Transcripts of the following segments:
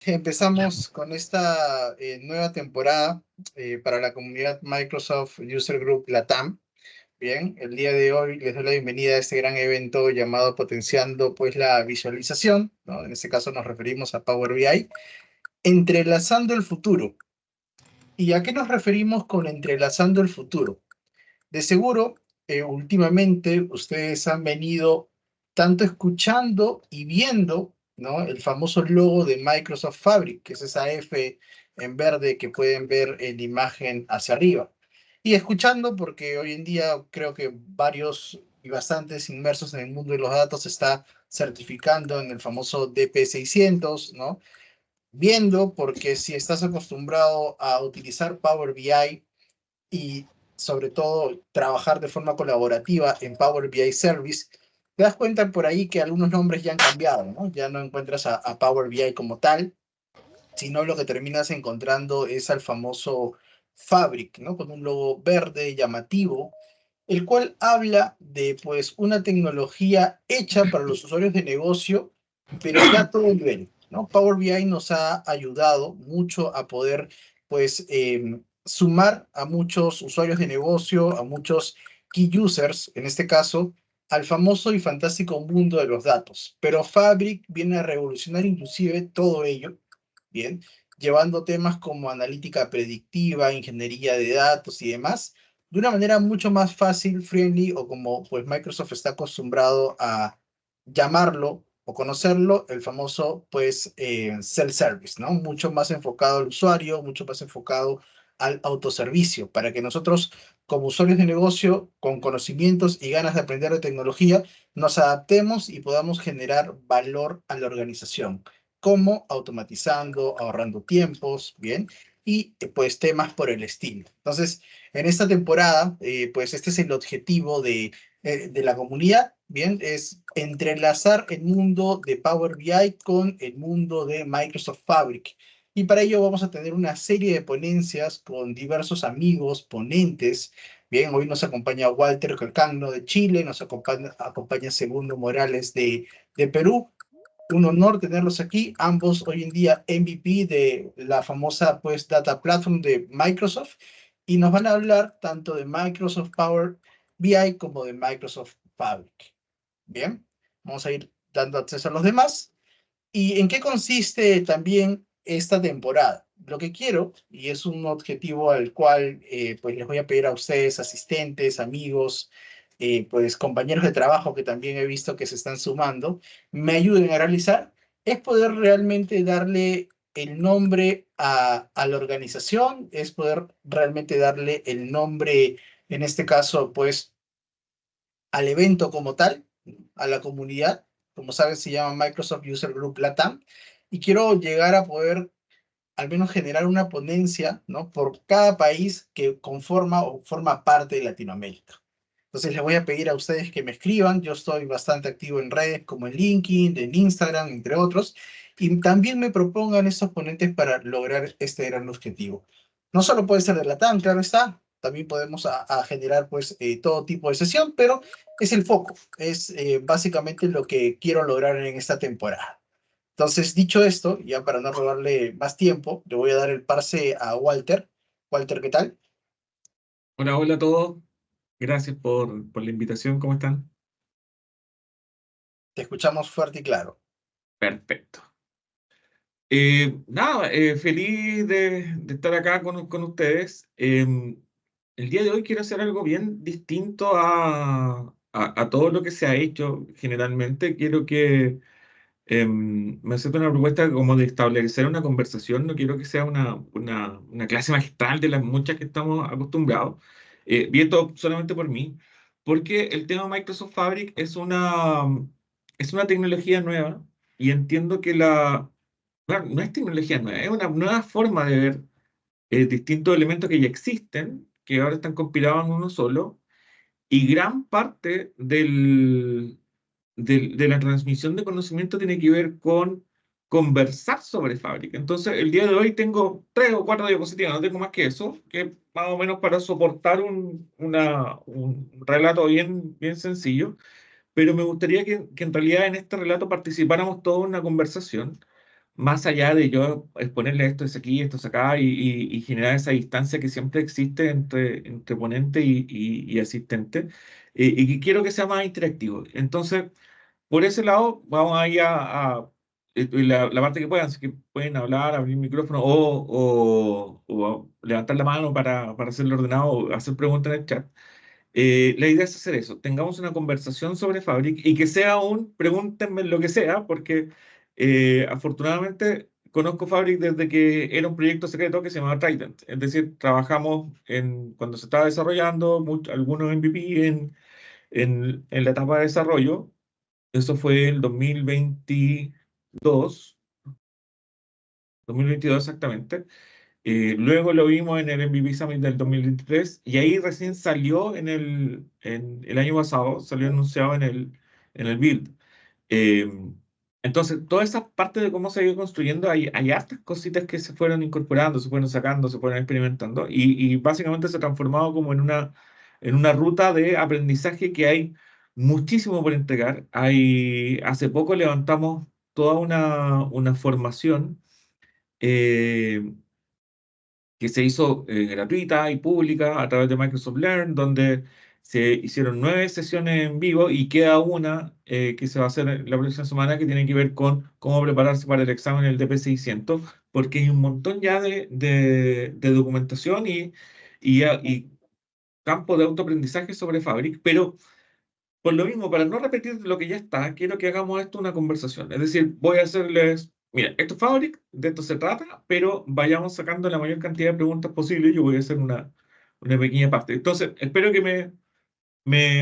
Empezamos con esta nueva temporada para la comunidad Microsoft User Group Latam. Bien, el día de hoy les doy la bienvenida a este gran evento llamado Potenciando pues la visualización, ¿no? En este caso nos referimos a Power BI, entrelazando el futuro. ¿Y a qué nos referimos con entrelazando el futuro? De seguro, últimamente ustedes han venido tanto escuchando y viendo, ¿no? El famoso logo de Microsoft Fabric, que es esa F en verde que pueden ver en la imagen hacia arriba. Y escuchando porque hoy en día creo que varios y bastantes inmersos en el mundo de los datos se está certificando en el famoso DP600, ¿no? Viendo porque si estás acostumbrado a utilizar Power BI y sobre todo trabajar de forma colaborativa en Power BI Service, te das cuenta por ahí que algunos nombres ya han cambiado, ¿no? Ya no encuentras a Power BI como tal, sino lo que terminas encontrando es al famoso Fabric, ¿no? Con un logo verde llamativo, el cual habla de pues una tecnología hecha para los usuarios de negocio, pero ya a todo nivel, ¿no? Power BI nos ha ayudado mucho a poder pues sumar a muchos usuarios de negocio, a muchos key users, en este caso, al famoso y fantástico mundo de los datos. Pero Fabric viene a revolucionar inclusive todo ello, bien, llevando temas como analítica predictiva, ingeniería de datos y demás, de una manera mucho más fácil, friendly, o como pues Microsoft está acostumbrado a llamarlo o conocerlo, el famoso pues self-service, ¿no? Mucho más enfocado al usuario, mucho más enfocado al autoservicio, para que nosotros como usuarios de negocio, con conocimientos y ganas de aprender de tecnología, nos adaptemos y podamos generar valor a la organización. ¿Cómo? Automatizando, ahorrando tiempos, ¿bien? Y pues temas por el estilo. Entonces, en esta temporada, pues este es el objetivo de la comunidad, ¿bien? Es entrelazar el mundo de Power BI con el mundo de Microsoft Fabric. Y para ello vamos a tener una serie de ponencias con diversos amigos, ponentes. Bien, hoy nos acompaña Walter Calcagno de Chile, nos acompaña Segundo Morales de Perú. Un honor tenerlos aquí, ambos hoy en día MVP de la famosa pues Data Platform de Microsoft, y nos van a hablar tanto de Microsoft Power BI como de Microsoft Fabric. Bien, vamos a ir dando acceso a los demás. ¿Y en qué consiste también esta temporada? Lo que quiero, y es un objetivo al cual pues les voy a pedir a ustedes, asistentes, amigos, pues compañeros de trabajo que también he visto que se están sumando, me ayuden a realizar, es poder realmente darle el nombre a la organización, es poder realmente darle el nombre, en este caso, pues al evento como tal, a la comunidad. Como saben, se llama Microsoft User Group Latam. Y quiero llegar a poder al menos generar una ponencia, ¿no? Por cada país que conforma o forma parte de Latinoamérica. Entonces les voy a pedir a ustedes que me escriban. Yo estoy bastante activo en redes como en LinkedIn, en Instagram, entre otros. Y también me propongan estos ponentes para lograr este gran objetivo. No solo puede ser de Latam, claro está. También podemos a generar pues todo tipo de sesión, pero es el foco. Es básicamente lo que quiero lograr en esta temporada. Entonces, dicho esto, ya para no robarle más tiempo, le voy a dar el pase a Walter. Walter, ¿qué tal? Hola, hola a todos. Gracias por la invitación. ¿Cómo están? Te escuchamos fuerte y claro. Perfecto. Nada, feliz de estar acá con ustedes. El día de hoy quiero hacer algo bien distinto a todo lo que se ha hecho generalmente. Quiero que me acepte una propuesta como de establecer una conversación. No quiero que sea una clase magistral de las muchas que estamos acostumbrados. Vi esto solamente por mí, porque el tema Microsoft Fabric es una tecnología nueva y entiendo que claro, no es tecnología nueva, es una nueva forma de ver distintos elementos que ya existen, que ahora están compilados en uno solo, y gran parte de la transmisión de conocimiento tiene que ver con conversar sobre fábrica. Entonces, el día de hoy tengo 3 o 4 diapositivas, no tengo más que eso, que más o menos para soportar un relato bien sencillo, pero me gustaría que en realidad en este relato participáramos todos en una conversación, más allá de yo exponerle esto es aquí, esto es acá, y generar esa distancia que siempre existe entre ponente y asistente, y que quiero que sea más interactivo. Entonces, por ese lado, vamos ahí la parte que puedan, si que pueden hablar, abrir el micrófono o levantar la mano para hacerlo ordenado o hacer preguntas en el chat. La idea es hacer eso, tengamos una conversación sobre Fabric y que sea un pregúntenme lo que sea, porque afortunadamente conozco Fabric desde que era un proyecto secreto que se llamaba Trident. Es decir, trabajamos cuando se estaba desarrollando, algunos MVP en la etapa de desarrollo. Eso fue el 2022 exactamente. Luego lo vimos en el MVP Summit del 2023 y ahí recién salió en el año pasado, salió anunciado en el Build. Eh, entonces, toda esa parte de cómo se ha ido construyendo, hay hartas cositas que se fueron incorporando, se fueron sacando, se fueron experimentando y básicamente se ha transformado como en una ruta de aprendizaje que hay muchísimo por entregar. Hace poco levantamos toda una formación. eh, que se hizo gratuita y pública a través de Microsoft Learn, donde se hicieron 9 sesiones en vivo y queda una que se va a hacer la próxima semana que tiene que ver con cómo prepararse para el examen del DP600, porque hay un montón ya de documentación y campo de autoaprendizaje sobre Fabric, pero por lo mismo, para no repetir lo que ya está, quiero que hagamos esto una conversación. Es decir, voy a hacerles, mira, esto es Fabric, de esto se trata, pero vayamos sacando la mayor cantidad de preguntas posible. Yo voy a hacer una pequeña parte. Entonces, espero que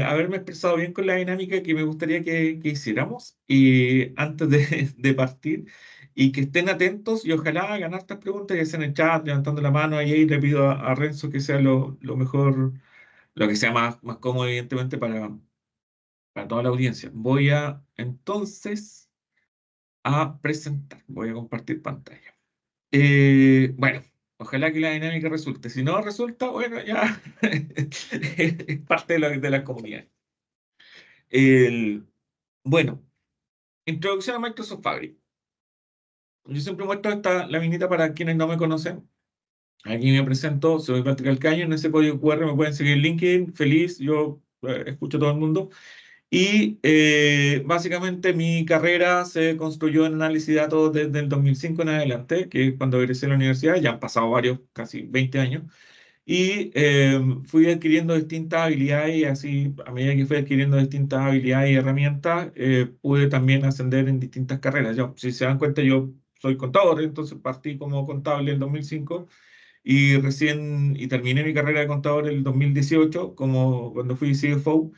haberme expresado bien con la dinámica que me gustaría que hiciéramos y antes de partir y que estén atentos y ojalá hagan estas preguntas y hacen el chat, levantando la mano ahí, y le pido a Renzo que sea lo mejor, lo que sea más cómodo, evidentemente, para toda la audiencia. Voy a entonces a presentar, voy a compartir pantalla. Bueno, ojalá que la dinámica resulte. Si no resulta, bueno, ya es parte de la comunidad. El- bueno, introducción a Microsoft Fabric. Yo siempre muestro esta laminita para quienes no me conocen. Aquí me presento, soy Patrick Alcaño, en ese código QR me pueden seguir en LinkedIn, feliz, yo escucho a todo el mundo. Y básicamente mi carrera se construyó en análisis de datos desde el 2005 en adelante, que es cuando egresé de la universidad, ya han pasado varios, casi 20 años, y fui adquiriendo distintas habilidades y así, a medida que fui adquiriendo distintas habilidades y herramientas, pude también ascender en distintas carreras. Yo, si se dan cuenta, yo soy contador, entonces partí como contable en el 2005 y terminé mi carrera de contador en el 2018, como cuando fui CFO.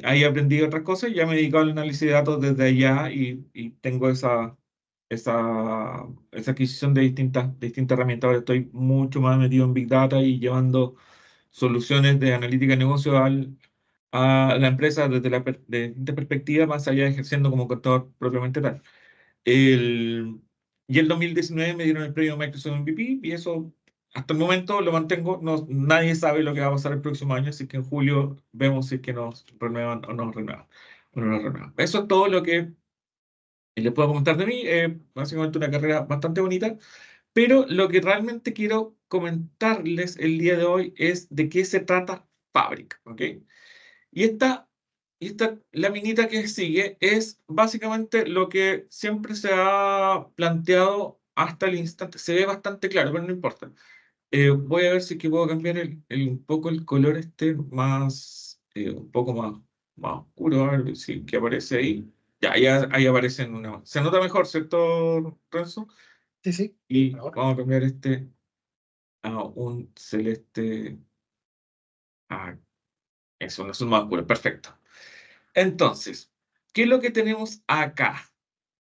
Ahí aprendí otras cosas y ya me he dedicado al análisis de datos desde allá y tengo esa adquisición de distintas herramientas. Ahora estoy mucho más metido en Big Data y llevando soluciones de analítica de negocio a la empresa desde de distintas perspectivas, más allá de ejerciendo como contador propiamente tal. El, y el 2019 me dieron el premio Microsoft MVP y eso hasta el momento lo mantengo. No, nadie sabe lo que va a pasar el próximo año, así que en julio vemos si es que nos renuevan o no renuevan. O no nos renuevan. Eso es todo lo que les puedo comentar de mí. Básicamente una carrera bastante bonita, pero lo que realmente quiero comentarles el día de hoy es de qué se trata Fabric, ¿ok? Y esta laminita que sigue es básicamente lo que siempre se ha planteado hasta el instante. Se ve bastante claro, pero no importa. Voy a ver si es que puedo cambiar un poco el color un poco más oscuro, a ver si que aparece ahí. Ya, ahí aparece en una. Se nota mejor, ¿cierto, Renzo? Sí, sí, Y ahora. vamos a cambiar a un celeste. Ah, eso, un azul más oscuro. Perfecto. Entonces, ¿qué es lo que tenemos acá?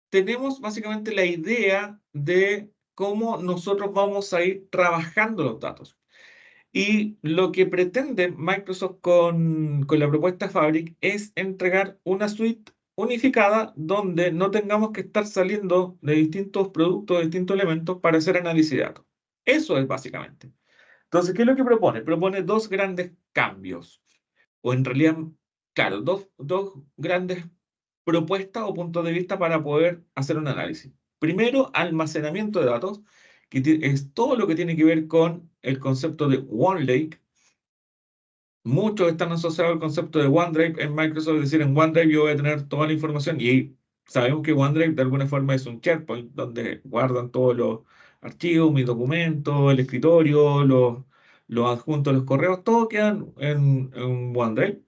Tenemos básicamente la idea de cómo nosotros vamos a ir trabajando los datos. Y lo que pretende Microsoft con la propuesta Fabric es entregar una suite unificada donde no tengamos que estar saliendo de distintos productos, de distintos elementos para hacer análisis de datos. Eso es básicamente. Entonces, ¿qué es lo que propone? Propone dos grandes cambios o en realidad, claro, dos grandes propuestas o puntos de vista para poder hacer un análisis. Primero, almacenamiento de datos, que es todo lo que tiene que ver con el concepto de OneLake. Muchos están asociados al concepto de OneDrive en Microsoft, es decir, en OneDrive yo voy a tener toda la información y sabemos que OneDrive de alguna forma es un SharePoint donde guardan todos los archivos, mis documentos, el escritorio, los adjuntos, los correos, todo quedan en OneDrive.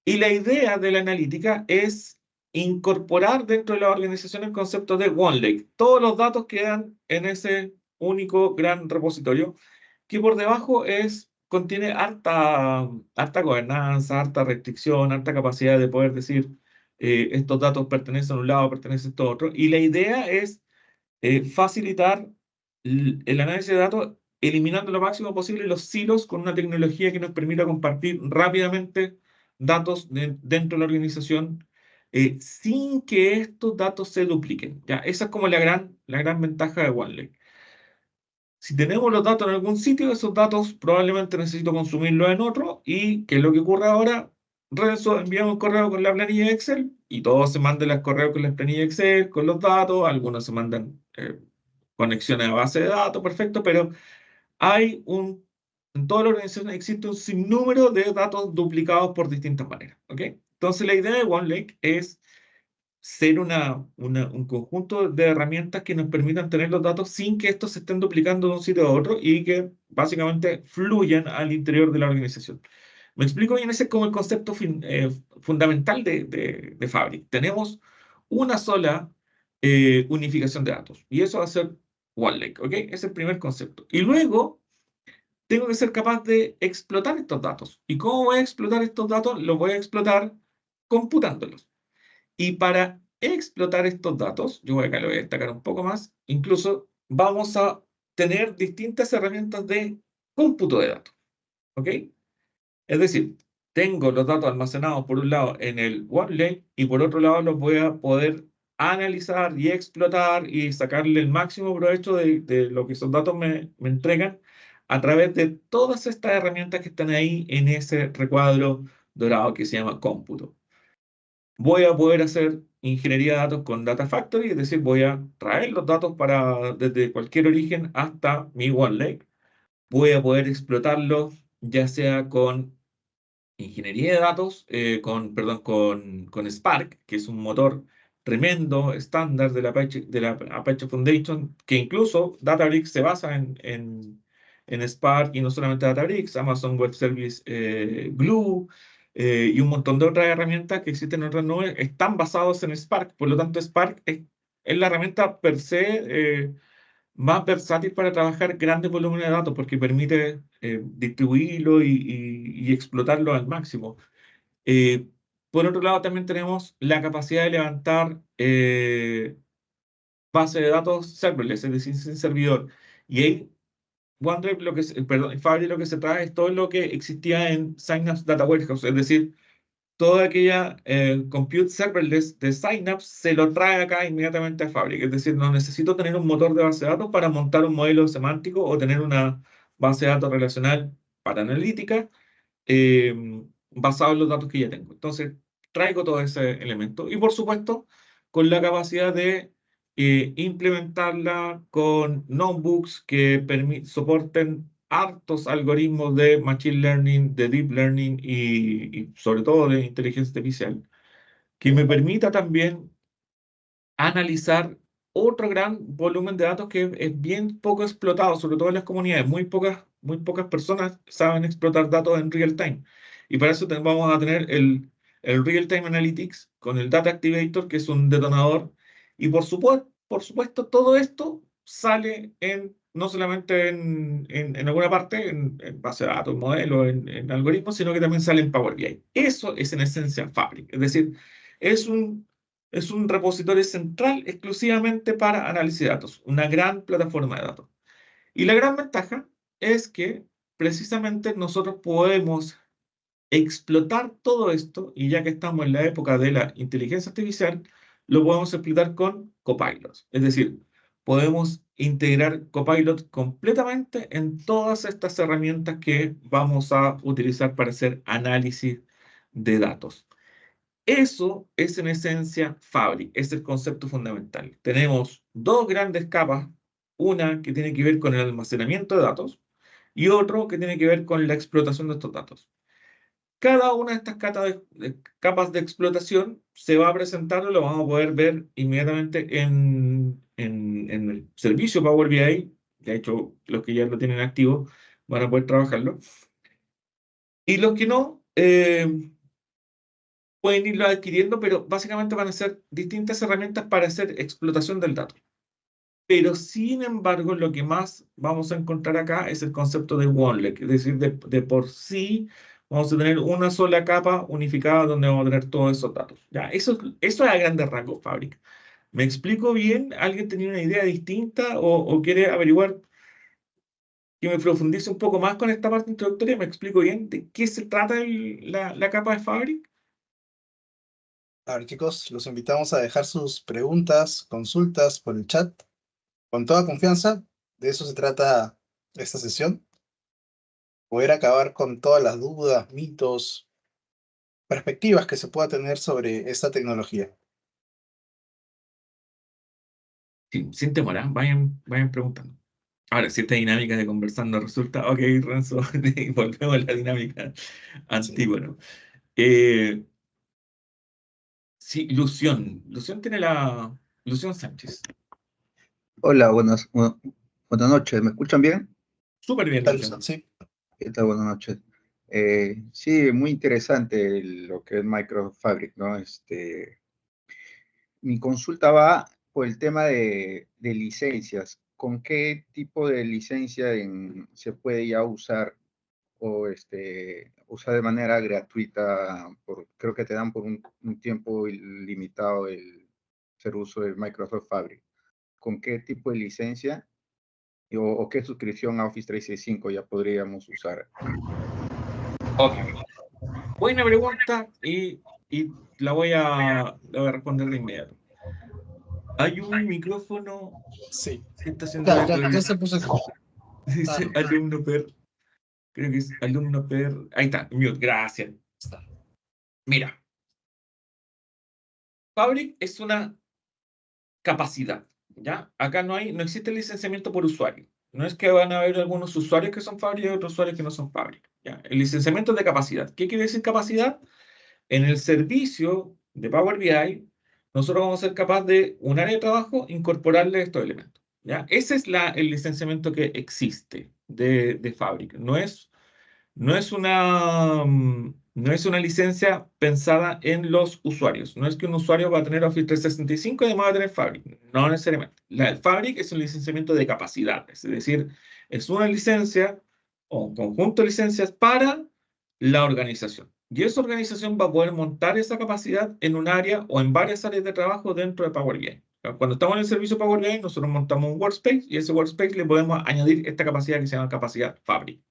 Y la idea de la analítica es incorporar dentro de la organización el concepto de OneLake. Todos los datos quedan en ese único gran repositorio que por debajo contiene harta gobernanza, harta restricción, harta capacidad de poder decir estos datos pertenecen a un lado, pertenecen a esto otro. Y la idea es facilitar el análisis de datos eliminando lo máximo posible los silos con una tecnología que nos permita compartir rápidamente datos dentro de la organización sin que estos datos se dupliquen. ¿Ya? Esa es como la gran ventaja de OneLake. Si tenemos los datos en algún sitio, esos datos probablemente necesito consumirlos en otro. ¿Y qué es lo que ocurre ahora? Renzo envía un correo con la planilla de Excel y todos se mandan los correos con la planilla de Excel, con los datos. Algunos se mandan conexiones a base de datos, perfecto, pero en toda la organización existe un sinnúmero de datos duplicados por distintas maneras. ¿Ok? Entonces la idea de OneLake es ser un conjunto de herramientas que nos permitan tener los datos sin que estos se estén duplicando de un sitio a otro y que básicamente fluyan al interior de la organización. Me explico bien, ese es como el concepto fundamental de Fabric. Tenemos una sola unificación de datos y eso va a ser OneLake, ¿ok? Ese es el primer concepto. Y luego tengo que ser capaz de explotar estos datos. ¿Y cómo voy a explotar estos datos? Los voy a explotar computándolos. Y para explotar estos datos, yo acá lo voy a destacar un poco más, incluso vamos a tener distintas herramientas de cómputo de datos. ¿Ok? Es decir, tengo los datos almacenados por un lado en el OneLake y por otro lado los voy a poder analizar y explotar y sacarle el máximo provecho de lo que esos datos me entregan a través de todas estas herramientas que están ahí en ese recuadro dorado que se llama cómputo. Voy a poder hacer ingeniería de datos con Data Factory, es decir, voy a traer los datos desde cualquier origen hasta mi OneLake. Voy a poder explotarlos ya sea con ingeniería de datos, con Spark, que es un motor tremendo, estándar de la Apache Foundation, que incluso Databricks se basa en Spark y no solamente Databricks, Amazon Web Service Glue y un montón de otras herramientas que existen en otras nubes están basados en Spark. Por lo tanto, Spark es la herramienta per se más versátil para trabajar grandes volúmenes de datos porque permite distribuirlo y explotarlo al máximo. Eh, por otro lado, también tenemos la capacidad de levantar base de datos serverless, es decir, sin servidor. Y ahí OneDrive, Fabric lo que se trae es todo lo que existía en Synapse Data Warehouse, es decir, toda aquella compute serverless de Synapse se lo trae acá inmediatamente a Fabric. Es decir, no necesito tener un motor de base de datos para montar un modelo semántico o tener una base de datos relacional para analítica eh, basado en los datos que ya tengo. Entonces, traigo todo ese elemento y, por supuesto, con la capacidad de implementarla con notebooks que soporten hartos algoritmos de machine learning, de deep learning y sobre todo de inteligencia artificial, que me permita también analizar otro gran volumen de datos que es bien poco explotado, sobre todo en las comunidades. Muy pocas personas saben explotar datos en real time. Y para eso vamos a tener el Real Time Analytics con el Data Activator, que es un detonador. Y por supuesto, todo esto sale no solamente en alguna parte, en base de datos, en modelos, en algoritmos, sino que también sale en Power BI. Eso es en esencia Fabric. Es decir, es un repositorio central exclusivamente para análisis de datos, una gran plataforma de datos. Y la gran ventaja es que precisamente nosotros podemos explotar todo esto, y ya que estamos en la época de la inteligencia artificial, lo podemos explotar con Copilot. Es decir, podemos integrar Copilot completamente en todas estas herramientas que vamos a utilizar para hacer análisis de datos. Eso es en esencia Fabric, es el concepto fundamental. Tenemos dos grandes capas, una que tiene que ver con el almacenamiento de datos y otro que tiene que ver con la explotación de estos datos. Cada una de estas capas de explotación se va a presentar, lo vamos a poder ver inmediatamente en el servicio Power BI. De hecho, los que ya lo tienen activo van a poder trabajarlo. Y los que no, pueden irlo adquiriendo, pero básicamente van a ser distintas herramientas para hacer explotación del dato. Pero sin embargo, lo que más vamos a encontrar acá es el concepto de OneLake, es decir, de por sí vamos a tener una sola capa unificada donde vamos a tener todos esos datos. Ya, eso es a grandes rasgos, Fabric. ¿Me explico bien? ¿Alguien tenía una idea distinta o quiere averiguar que me profundice un poco más con esta parte introductoria? ¿Me explico bien de qué se trata la capa de Fabric? A ver, chicos, los invitamos a dejar sus preguntas, consultas por el chat. Con toda confianza, de eso se trata esta sesión. Poder acabar con todas las dudas, mitos, perspectivas que se pueda tener sobre esta tecnología. Sí, sin temor, ¿ah? Vayan preguntando. Ahora, si esta dinámica de conversando resulta, ok, Renzo, volvemos a la dinámica Sí. antigua, ¿no? Eh, sí, Lución tiene la... Lución Sánchez. Hola, buenas noches. ¿Me escuchan bien? Súper ¿Qué bien, tal, Luciano? Lución. Sí. ¿Qué tal? Buenas noches. Sí, muy interesante lo que es Microsoft Fabric, ¿no? Mi consulta va por el tema de licencias. ¿Con qué tipo de licencia se puede ya usar o usar de manera gratuita? Creo que te dan por un tiempo limitado el hacer uso de Microsoft Fabric. ¿Con qué tipo de licencia o qué suscripción a Office 365 ya podríamos usar? Ok. Buena pregunta y la voy a responder de inmediato. Hay un micrófono Sí. que está haciendo Ya, eco ya, ya se puso. Ah, dice no, alumno per, creo que es alumno per, ahí está, mute, gracias. está. Mira, Fabric es una capacidad, ¿ya? Acá no existe licenciamiento por usuario. No es que van a haber algunos usuarios que son Fabric y otros usuarios que no son Fabric, ¿ya? El licenciamiento es de capacidad. ¿Qué quiere decir capacidad? En el servicio de Power BI, nosotros vamos a ser capaces de un área de trabajo incorporarle estos elementos, ¿ya? Ese es el licenciamiento que existe de Fabric. No es una licencia pensada en los usuarios. No es que un usuario va a tener Office 365 y además va a tener Fabric. No necesariamente. El Fabric es un licenciamiento de capacidad. Es decir, es una licencia o un conjunto de licencias para la organización. Y esa organización va a poder montar esa capacidad en un área o en varias áreas de trabajo dentro de Power BI. Cuando estamos en el servicio Power BI, nosotros montamos un workspace y a ese workspace le podemos añadir esta capacidad que se llama capacidad Fabric.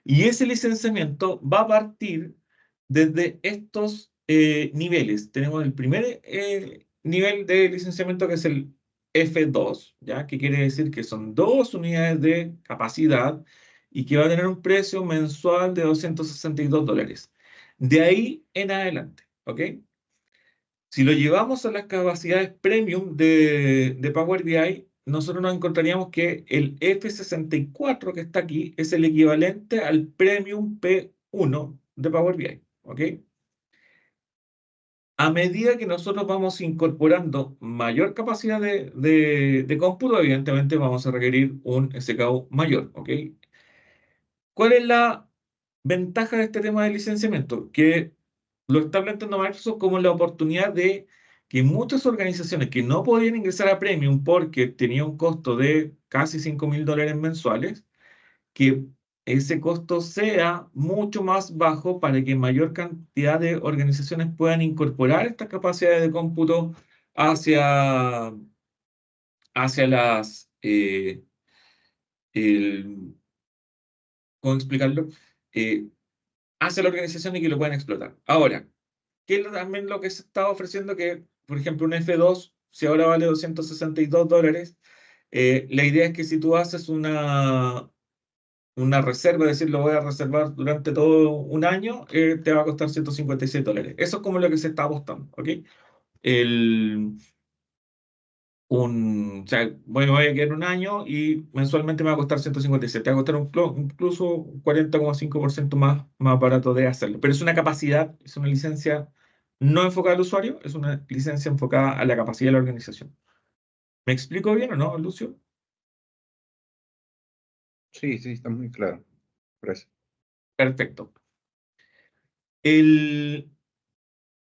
Y ese licenciamiento va a partir desde estos niveles. Tenemos el primer nivel de licenciamiento que es el F2, ¿ya? Que quiere decir que son 2 unidades de capacidad y que va a tener un precio mensual de $262. De ahí en adelante, ¿ok? Si lo llevamos a las capacidades premium de Power BI, nosotros nos encontraríamos que el F64 que está aquí es el equivalente al Premium P1 de Power BI. ¿Ok? A medida que nosotros vamos incorporando mayor capacidad de cómputo, evidentemente vamos a requerir un SKU mayor. ¿Ok? ¿Cuál es la ventaja de este tema de licenciamiento? Que lo está planteando Microsoft como la oportunidad de que muchas organizaciones que no podían ingresar a Premium porque tenía un costo de casi $5.000 mensuales, que ese costo sea mucho más bajo para que mayor cantidad de organizaciones puedan incorporar estas capacidades de cómputo hacia, hacia el, ¿cómo explicarlo? Eh, Hacia la organización y que lo puedan explotar. Ahora, ¿qué es también lo que se está ofreciendo? Que, por ejemplo, un F2, si ahora vale $262, la idea es que si tú haces una reserva, es decir, lo voy a reservar durante todo un año, te va a costar $156. Eso es como lo que se está apostando, ¿ok? El, o sea, bueno, voy a quedar un año y mensualmente me va a costar 157. Va a costar incluso un 40,5% más barato de hacerlo. Pero es una capacidad, es una licencia no enfocada al usuario, es una licencia enfocada a la capacidad de la organización. ¿Me explico bien o no, Lucio? Sí, sí, está muy claro. Gracias. Perfecto.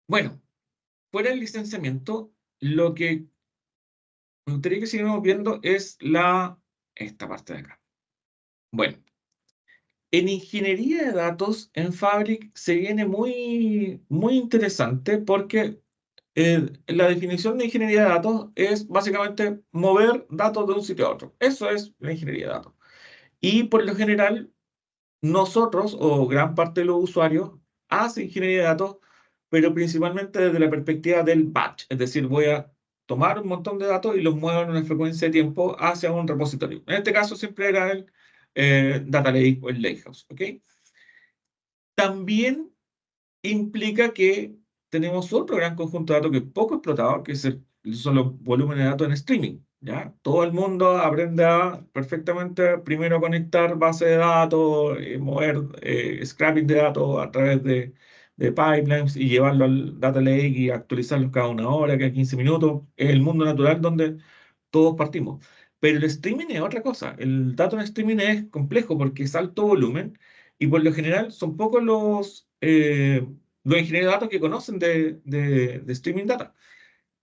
Bueno, fuera del licenciamiento, lo que me gustaría que sigamos viendo es esta parte de acá. Bueno, en ingeniería de datos, en Fabric se viene muy interesante porque la definición de ingeniería de datos es básicamente mover datos de un sitio a otro. Eso es la ingeniería de datos. Y por lo general, nosotros o gran parte de los usuarios hacen ingeniería de datos, pero principalmente desde la perspectiva del batch. Es decir, voy a tomar un montón de datos y los muevo en una frecuencia de tiempo hacia un repositorio. En este caso siempre era el Data Lake o el Lakehouse. ¿Ok? También implica que tenemos otro gran conjunto de datos que es poco explotado, que son los volúmenes de datos en streaming. ¿Ya? Todo el mundo aprende a perfectamente primero conectar bases de datos, mover scraping de datos a través de pipelines y llevarlo al data lake y actualizarlos cada una hora, cada 15 minutos. Es el mundo natural donde todos partimos. Pero el streaming es otra cosa. El dato en streaming es complejo porque es alto volumen y por lo general son pocos los ingenieros de datos que conocen de streaming data.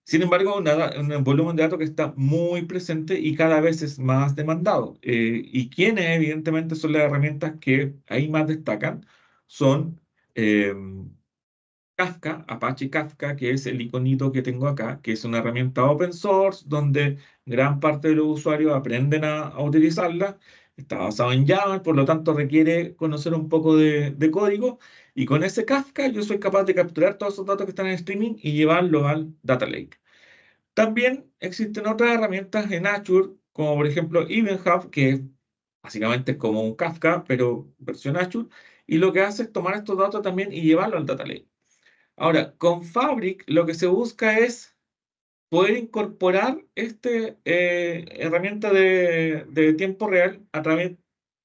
Sin embargo, un volumen de datos que está muy presente y cada vez es más demandado. Y quienes evidentemente son las herramientas que ahí más destacan son eh, Kafka, Apache Kafka, que es el iconito que tengo acá, que es una herramienta open source donde gran parte de los usuarios aprenden a utilizarla. Está basado en Java, por lo tanto requiere conocer un poco de código. Y con ese Kafka yo soy capaz de capturar todos esos datos que están en streaming y llevarlos al Data Lake. También existen otras herramientas en Azure, como por ejemplo EventHub, que básicamente es como un Kafka, pero versión Azure, y lo que hace es tomar estos datos también y llevarlos al Data Lake. Ahora, con Fabric lo que se busca es poder incorporar esta herramienta de tiempo real a través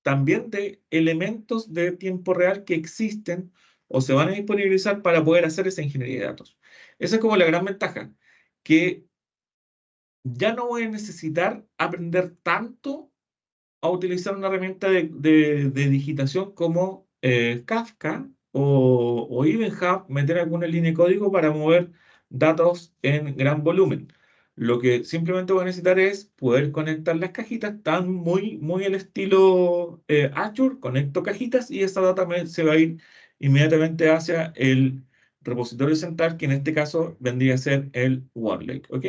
también de elementos de tiempo real que existen o se van a disponibilizar para poder hacer esa ingeniería de datos. Esa es como la gran ventaja, que ya no voy a necesitar aprender tanto a utilizar una herramienta de digitación como Kafka o EventHub, meter alguna línea de código para mover datos en gran volumen. Lo que simplemente voy a necesitar es poder conectar las cajitas, tan muy al estilo Azure, conecto cajitas y esa data se va a ir inmediatamente hacia el repositorio central, que en este caso vendría a ser el OneLake. ¿Ok?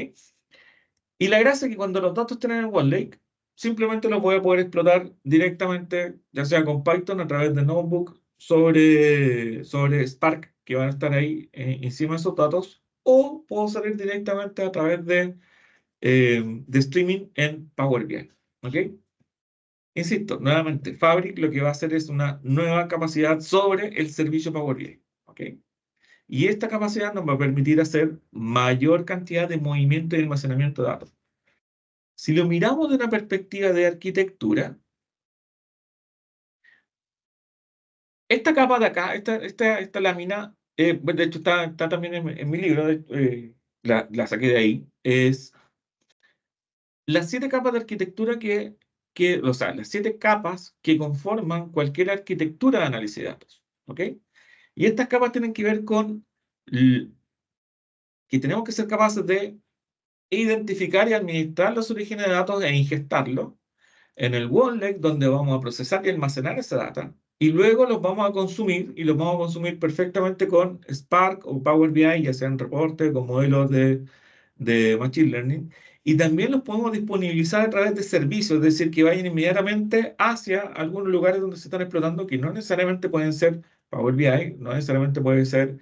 Y la gracia es que cuando los datos estén en el OneLake, simplemente los voy a poder explotar directamente, ya sea con Python a través de Notebook sobre Spark, que van a estar ahí encima de esos datos, o puedo salir directamente a través de streaming en Power BI. ¿Ok? Insisto, nuevamente, Fabric lo que va a hacer es una nueva capacidad sobre el servicio Power BI. ¿Ok? Y esta capacidad nos va a permitir hacer mayor cantidad de movimiento y almacenamiento de datos. Si lo miramos de una perspectiva de arquitectura, esta capa de acá, esta lámina, bueno, de hecho está también en mi libro, la saqué de ahí, es las 7 capas de arquitectura o sea, las 7 capas que conforman cualquier arquitectura de análisis de datos. ¿Ok? Y estas capas tienen que ver con que tenemos que ser capaces de identificar y administrar los orígenes de datos e ingestarlos en el OneLake, donde vamos a procesar y almacenar esa data, y luego los vamos a consumir, y los vamos a consumir perfectamente con Spark o Power BI, ya sean reportes con modelos de Machine Learning, y también los podemos disponibilizar a través de servicios, es decir, que vayan inmediatamente hacia algunos lugares donde se están explotando, que no necesariamente pueden ser Power BI, no necesariamente puede ser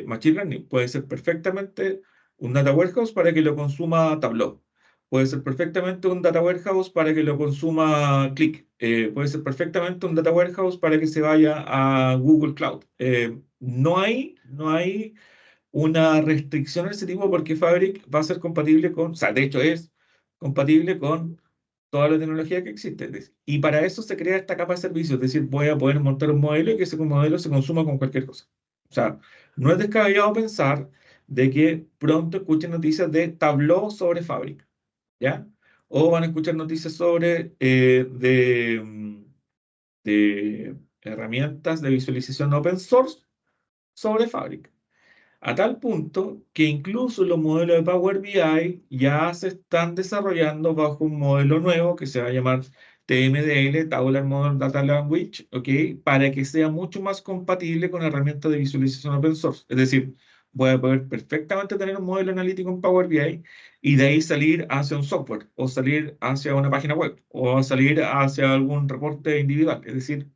Machine Learning, puede ser perfectamente un Data Warehouse para que lo consuma Tableau. Puede ser perfectamente un data warehouse para que lo consuma Click. Puede ser perfectamente un data warehouse para que se vaya a Google Cloud. No hay una restricción de ese tipo porque Fabric va a ser compatible con, o sea, de hecho es compatible con toda la tecnología que existe. Y para eso se crea esta capa de servicio, es decir, voy a poder montar un modelo y que ese modelo se consuma con cualquier cosa. O sea, no es descabellado pensar de que pronto escuchen noticias de Tableau sobre Fabric, ¿ya? O van a escuchar noticias sobre de herramientas de visualización open source sobre Fabric. A tal punto que incluso los modelos de Power BI ya se están desarrollando bajo un modelo nuevo que se va a llamar TMDL, Tabular Model Data Language, ¿ok? Para que sea mucho más compatible con herramientas de visualización open source. Es decir, voy a poder perfectamente tener un modelo analítico en Power BI y de ahí salir hacia un software, o salir hacia una página web, o salir hacia algún reporte individual. Es decir,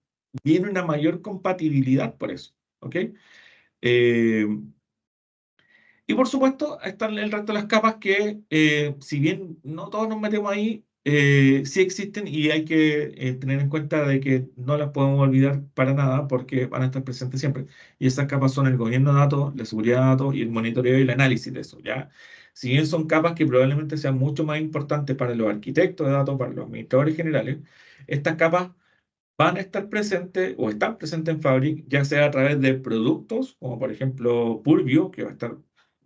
viene una mayor compatibilidad por eso, ¿ok? Eh, y por supuesto, están el resto de las capas que, si bien no todos nos metemos ahí, sí existen y hay que tener en cuenta de que no las podemos olvidar para nada porque van a estar presentes siempre. Y esas capas son el gobierno de datos, la seguridad de datos y el monitoreo y el análisis de eso, ¿ya? Si bien son capas que probablemente sean mucho más importantes para los arquitectos de datos, para los administradores generales, estas capas van a estar presentes o están presentes en Fabric, ya sea a través de productos, como por ejemplo Purview, que va a estar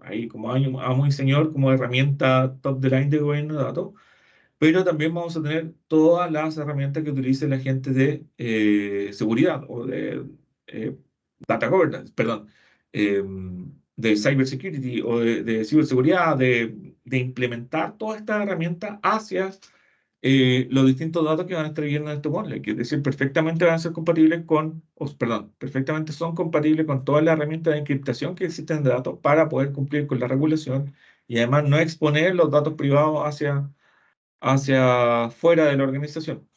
ahí como amo y señor, como herramienta top de line de gobierno de datos, pero también vamos a tener todas las herramientas que utilice la gente de seguridad o de eh, data governance, perdón, eh, de cybersecurity o de ciberseguridad, de implementar todas estas herramientas hacia los distintos datos que van a estar viendo en este modelo, que es decir, perfectamente van a ser compatibles con, perdón, perfectamente son compatibles con todas las herramientas de encriptación que existen de datos para poder cumplir con la regulación y además no exponer los datos privados hacia fuera de la organización.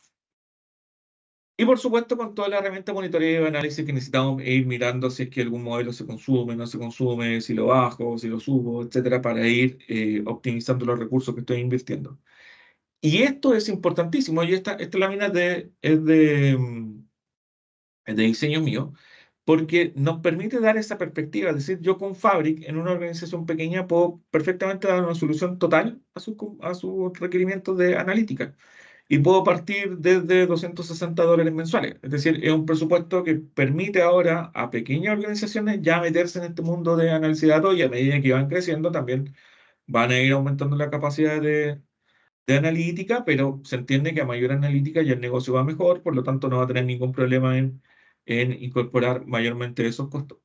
Y por supuesto, con toda la herramienta de monitoreo y análisis que necesitamos ir mirando si es que algún modelo se consume, no se consume, si lo bajo, si lo subo, etcétera, para ir optimizando los recursos que estoy invirtiendo. Y esto es importantísimo, y esta lámina es de diseño mío, porque nos permite dar esa perspectiva. Es decir, yo con Fabric, en una organización pequeña, puedo perfectamente dar una solución total a sus requerimientos de analítica. Y puedo partir desde $260 mensuales. Es decir, es un presupuesto que permite ahora a pequeñas organizaciones ya meterse en este mundo de análisis de datos y a medida que van creciendo también van a ir aumentando la capacidad de analítica, pero se entiende que a mayor analítica ya el negocio va mejor, por lo tanto no va a tener ningún problema en incorporar mayormente esos costos.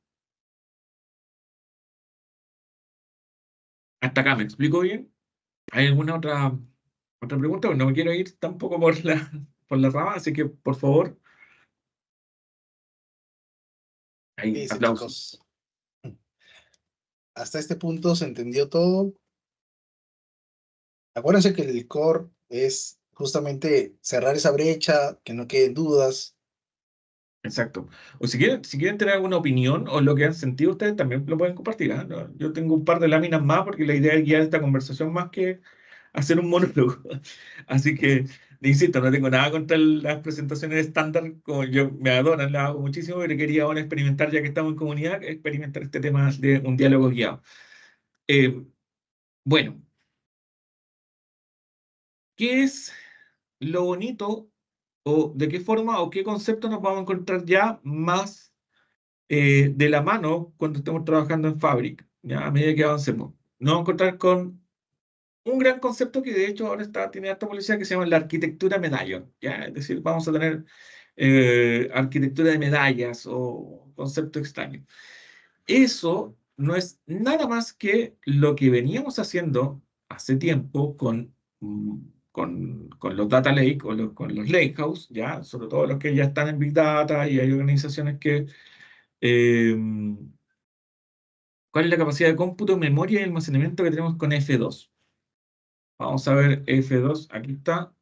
Hasta acá, ¿me explico bien? ¿Hay alguna otra pregunta? Pues no me quiero ir tampoco por la rama, así que por favor, ahí, Dice, aplausos. chicos, hasta este punto se entendió todo. Acuérdense que el core es justamente cerrar esa brecha, que no queden dudas. Exacto. O si quieren tener alguna opinión o lo que han sentido ustedes, también lo pueden compartir. ¿Ah? Yo tengo un par de láminas más porque la idea es guiar esta conversación más que hacer un monólogo. Así que, insisto, no tengo nada contra las presentaciones estándar, como yo me adoran, las hago muchísimo, pero quería ahora experimentar, ya que estamos en comunidad, experimentar este tema de un diálogo guiado. Eh, bueno, ¿qué es lo bonito o de qué forma o qué concepto nos vamos a encontrar ya más de la mano cuando estemos trabajando en Fabric, ya a medida que avancemos? Nos vamos a encontrar con un gran concepto que de hecho ahora tiene harta publicidad que se llama la arquitectura medallón, ¿ya? Es decir, vamos a tener arquitectura de medallas o concepto extraño. Eso no es nada más que lo que veníamos haciendo hace tiempo con los data lake o con los lakehouse, ¿ya? Sobre todo los que ya están en Big Data y hay organizaciones que... eh, ¿cuál es la capacidad de cómputo, memoria y almacenamiento que tenemos con F2? Vamos a ver F2, aquí está.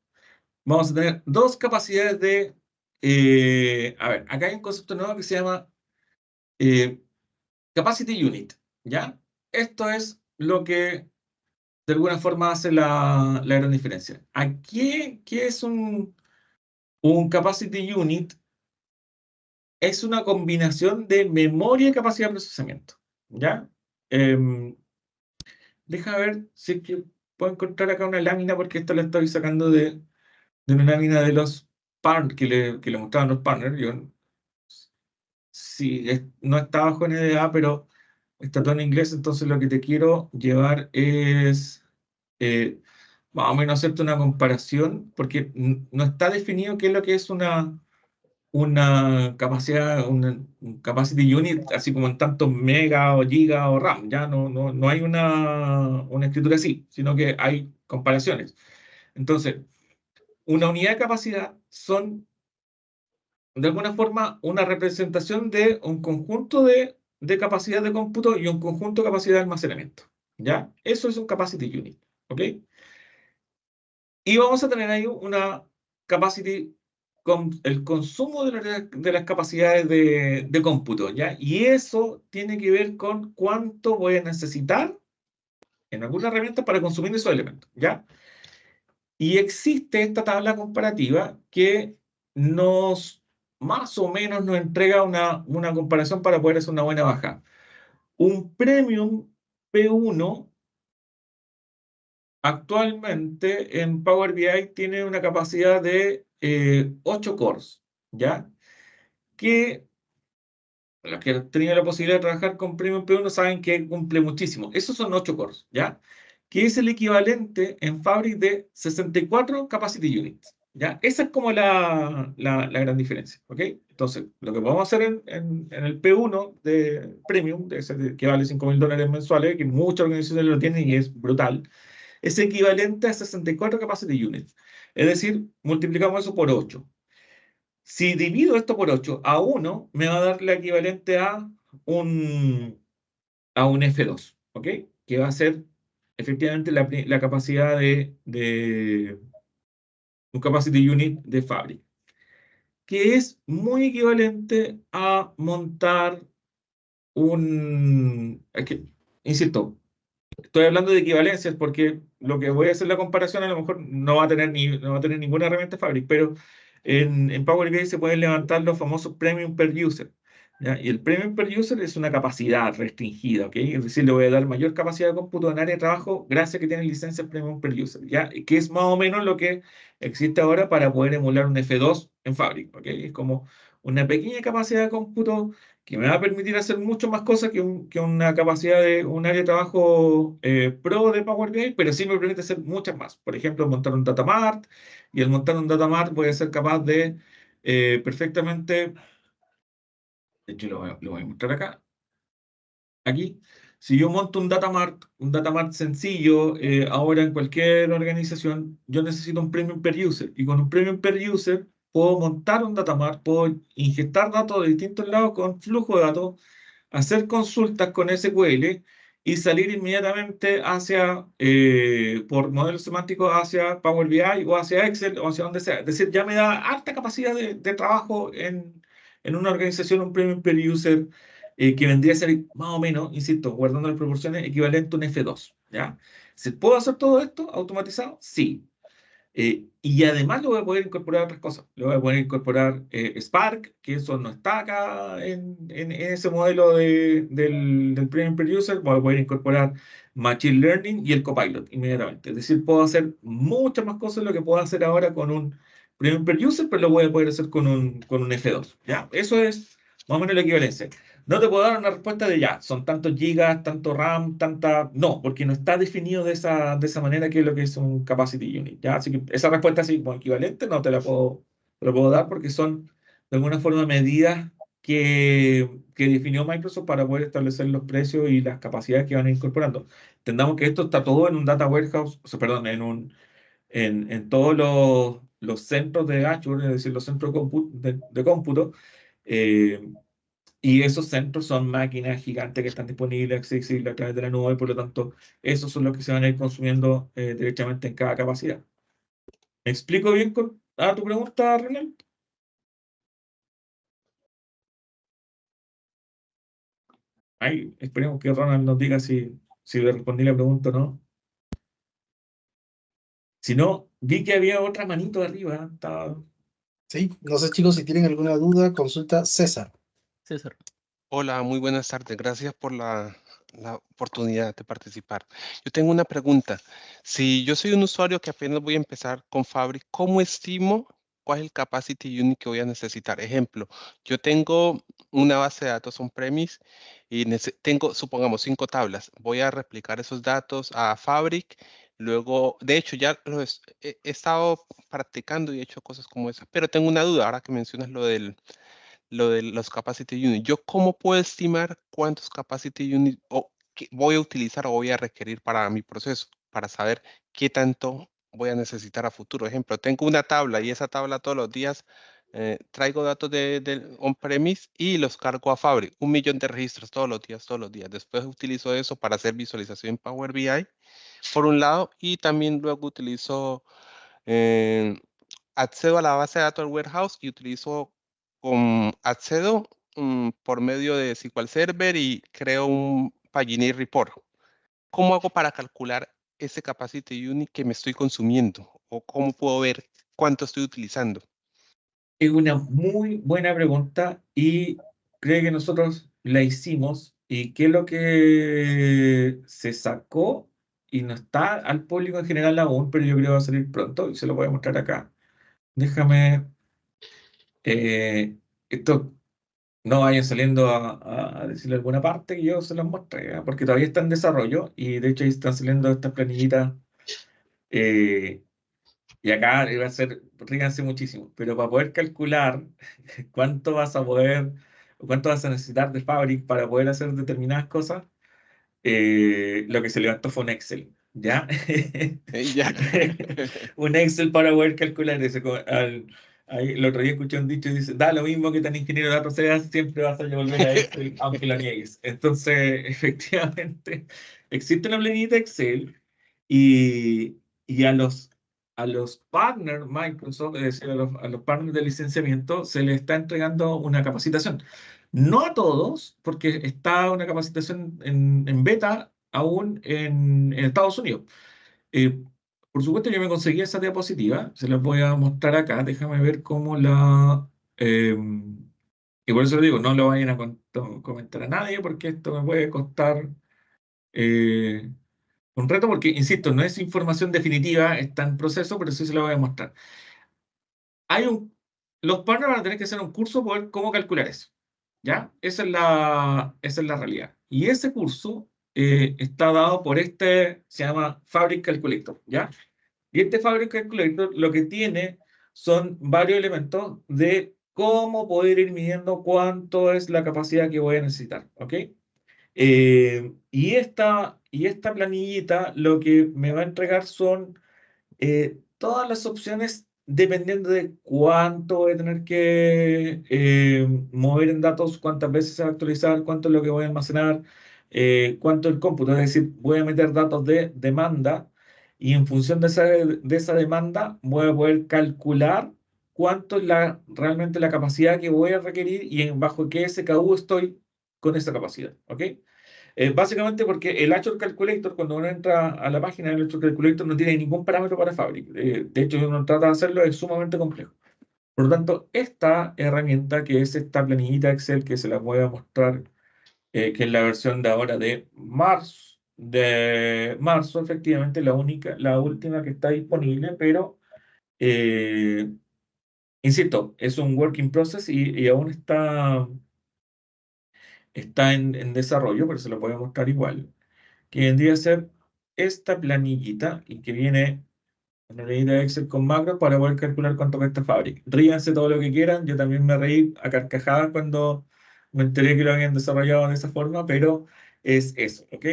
Vamos a tener dos capacidades de... a ver, acá hay un concepto nuevo que se llama eh, Capacity Unit, ¿ya? Esto es lo que de alguna forma hace la gran diferencia. Aquí, ¿qué es un Capacity Unit? Es una combinación de memoria y capacidad de procesamiento, ¿ya? Deja ver si es que puedo encontrar acá una lámina, porque esta la estoy sacando de una lámina de los partners que le mostraban los partners. Yo, sí, no está bajo NDA, pero está todo en inglés, entonces lo que te quiero llevar es más o menos hacerte una comparación, porque no está definido qué es lo que es una capacidad, un capacity unit, así como en tantos mega o giga o RAM. Ya no hay una escritura así, sino que hay comparaciones. Entonces, una unidad de capacidad son, de alguna forma, una representación de un conjunto de capacidad de cómputo y un conjunto de capacidad de almacenamiento. ¿Ya? Eso es un capacity unit. ¿Ok? Y vamos a tener ahí una capacity con el consumo de las capacidades de cómputo, ¿ya? Y eso tiene que ver con cuánto voy a necesitar en alguna herramienta para consumir esos elementos, ¿ya? Y existe esta tabla comparativa que más o menos nos entrega una comparación para poder hacer una buena baja. Un Premium P1 actualmente en Power BI tiene una capacidad de 8 cores, ¿ya? Que los que han tenido la posibilidad de trabajar con Premium P1 saben que cumple muchísimo. Esos son 8 cores, ¿ya? Que es el equivalente en Fabric de 64 capacity units, ¿ya? Esa es como la gran diferencia, ¿ok? Entonces, lo que podemos hacer en el P1 de Premium, que vale $5.000 mensuales, que muchas organizaciones lo tienen y es brutal, es equivalente a 64 capacity units. Es decir, multiplicamos eso por 8. Si divido esto por 8 a 1, me va a dar la equivalente a un F2, ¿ok? Que va a ser efectivamente la capacidad de un capacity unit de fábrica, que es muy equivalente a montar insisto, estoy hablando de equivalencias porque lo que voy a hacer la comparación a lo mejor no va a tener ninguna herramienta Fabric, pero en Power BI se pueden levantar los famosos Premium per User, ¿ya? Y el Premium per User es una capacidad restringida, ¿ok? Es decir, le voy a dar mayor capacidad de cómputo en área de trabajo gracias a que tiene licencia Premium per User, ¿ya? Que es más o menos lo que existe ahora para poder emular un F2 en Fabric, ¿ok? Es como una pequeña capacidad de cómputo que me va a permitir hacer mucho más cosas que una capacidad de un área de trabajo pro de Power BI, pero sí me permite hacer muchas más. Por ejemplo, montar un data mart, y al montar un data mart voy a ser capaz de perfectamente, de hecho lo voy a mostrar acá, aquí. Si yo monto un data mart sencillo, ahora en cualquier organización, yo necesito un premium per user. Y con un premium per user puedo montar un data mart, puedo ingestar datos de distintos lados con flujo de datos, hacer consultas con SQL y salir inmediatamente por modelos semánticos hacia Power BI o hacia Excel o hacia donde sea. Es decir, ya me da alta capacidad de trabajo en una organización, un premium per user, que vendría a ser más o menos, insisto, guardando las proporciones, equivalente a un F2, ¿ya? ¿Puedo hacer todo esto automatizado? Sí. Y además le voy a poder incorporar otras cosas. Le voy a poder incorporar Spark, que eso no está acá en ese modelo del Premium Producer. Voy a poder incorporar Machine Learning y el Copilot inmediatamente. Es decir, puedo hacer muchas más cosas de lo que puedo hacer ahora con un Premium Producer, pero lo voy a poder hacer con un F2. ¿Ya? Eso es más o menos la equivalencia. No te puedo dar una respuesta de ya, son tantos gigas, tanto RAM, tanta. No, porque no está definido de esa manera qué es lo que es un capacity unit, ¿ya? Así que esa respuesta así como equivalente no te la puedo dar porque son de alguna forma medidas que definió Microsoft para poder establecer los precios y las capacidades que van incorporando. Entendamos que esto está todo en un data warehouse, o sea, perdón, en todos los centros de Azure, es decir, los centros de cómputo. Y esos centros son máquinas gigantes que están disponibles, accesibles a través de la nube, por lo tanto, esos son los que se van a ir consumiendo directamente en cada capacidad. ¿Me explico bien a tu pregunta, Ronald? Ay, esperemos que Ronald nos diga si le respondí la pregunta o no. Si no, vi que había otra manito arriba. Sí, no sé chicos si tienen alguna duda, consulta César. César. Hola, muy buenas tardes. Gracias por la la oportunidad de participar. Yo tengo una pregunta. Si yo soy un usuario que apenas voy a empezar con Fabric, ¿cómo estimo cuál es el capacity unit que voy a necesitar? Ejemplo, yo tengo una base de datos on-premise y tengo, supongamos, 5 tablas. Voy a replicar esos datos a Fabric. Luego, de hecho, ya he estado practicando y he hecho cosas como esa, pero tengo una duda ahora que mencionas lo de los capacity units. ¿Yo cómo puedo estimar cuántos capacity units voy a utilizar o voy a requerir para mi proceso? Para saber qué tanto voy a necesitar a futuro. Ejemplo, tengo una tabla y esa tabla todos los días traigo datos de on-premise y los cargo a Fabric. 1.000.000 de registros todos los días, todos los días. Después utilizo eso para hacer visualización en Power BI, por un lado, y también luego utilizo eh, accedo a la base de datos del warehouse y utilizo accedo por medio de SQL Server y creo un Paginate Report. ¿Cómo hago para calcular ese capacity unit que me estoy consumiendo? ¿O cómo puedo ver cuánto estoy utilizando? Es una muy buena pregunta y creo que nosotros la hicimos. ¿Y qué es lo que se sacó? Y no está al público en general aún, pero yo creo que va a salir pronto y se lo voy a mostrar acá. Déjame, esto no vayan saliendo a decirle alguna parte que yo se los muestre, ¿eh? Porque todavía está en desarrollo y de hecho ahí están saliendo estas planillitas. eh, y acá va a ser, ríganse muchísimo, pero para poder calcular cuánto vas a poder, o cuánto vas a necesitar de Fabric para poder hacer determinadas cosas, lo que se levantó fue un Excel, ¿ya? Ya. Un Excel para poder calcular eso. Ahí, el otro día escuché un dicho y dice, da lo mismo que tan ingeniero de datos seas, siempre vas a volver a Excel, aunque lo niegues. Entonces, efectivamente, existe una planilla Excel y a los partners Microsoft, es decir, a los partners de licenciamiento, se les está entregando una capacitación. No a todos, porque está una capacitación en beta aún en Estados Unidos. Eh, por supuesto, yo me conseguí esa diapositiva, se las voy a mostrar acá, déjame ver cómo la... y por eso le digo, no lo vayan a comentar a nadie, porque esto me puede costar eh, un reto, porque, insisto, no es información definitiva, está en proceso, pero sí se la voy a mostrar. Los partners van a tener que hacer un curso por ver cómo calcular eso. ¿Ya? Esa es la realidad. Y ese curso está dado por se llama Fabric Calculator, ¿ya? Y este Fabric Calculator lo que tiene son varios elementos de cómo poder ir midiendo cuánto es la capacidad que voy a necesitar, ¿ok? Y esta planillita lo que me va a entregar son todas las opciones dependiendo de cuánto voy a tener que mover en datos, cuántas veces se va a actualizar, cuánto es lo que voy a almacenar, cuánto el cómputo. Es decir, voy a meter datos de demanda y en función de esa demanda voy a poder calcular cuánto es realmente la capacidad que voy a requerir y bajo qué SKU estoy con esa capacidad. ¿Ok? Básicamente porque el Azure Calculator, cuando uno entra a la página del Azure Calculator, no tiene ningún parámetro para Fabric. De hecho, si uno trata de hacerlo, es sumamente complejo. Por lo tanto, esta herramienta, que es esta planillita Excel, que se la voy a mostrar, que es la versión de ahora de marzo, efectivamente, la última que está disponible, pero, insisto, es un work in process y aún está en desarrollo, pero se lo voy a mostrar igual. Que vendría a ser esta planillita y que viene en la planillita de Excel con macros para poder calcular cuánto cuesta Fabric. Ríanse todo lo que quieran, yo también me reí a carcajadas cuando me enteré que lo habían desarrollado de esa forma, pero es eso, ¿ok?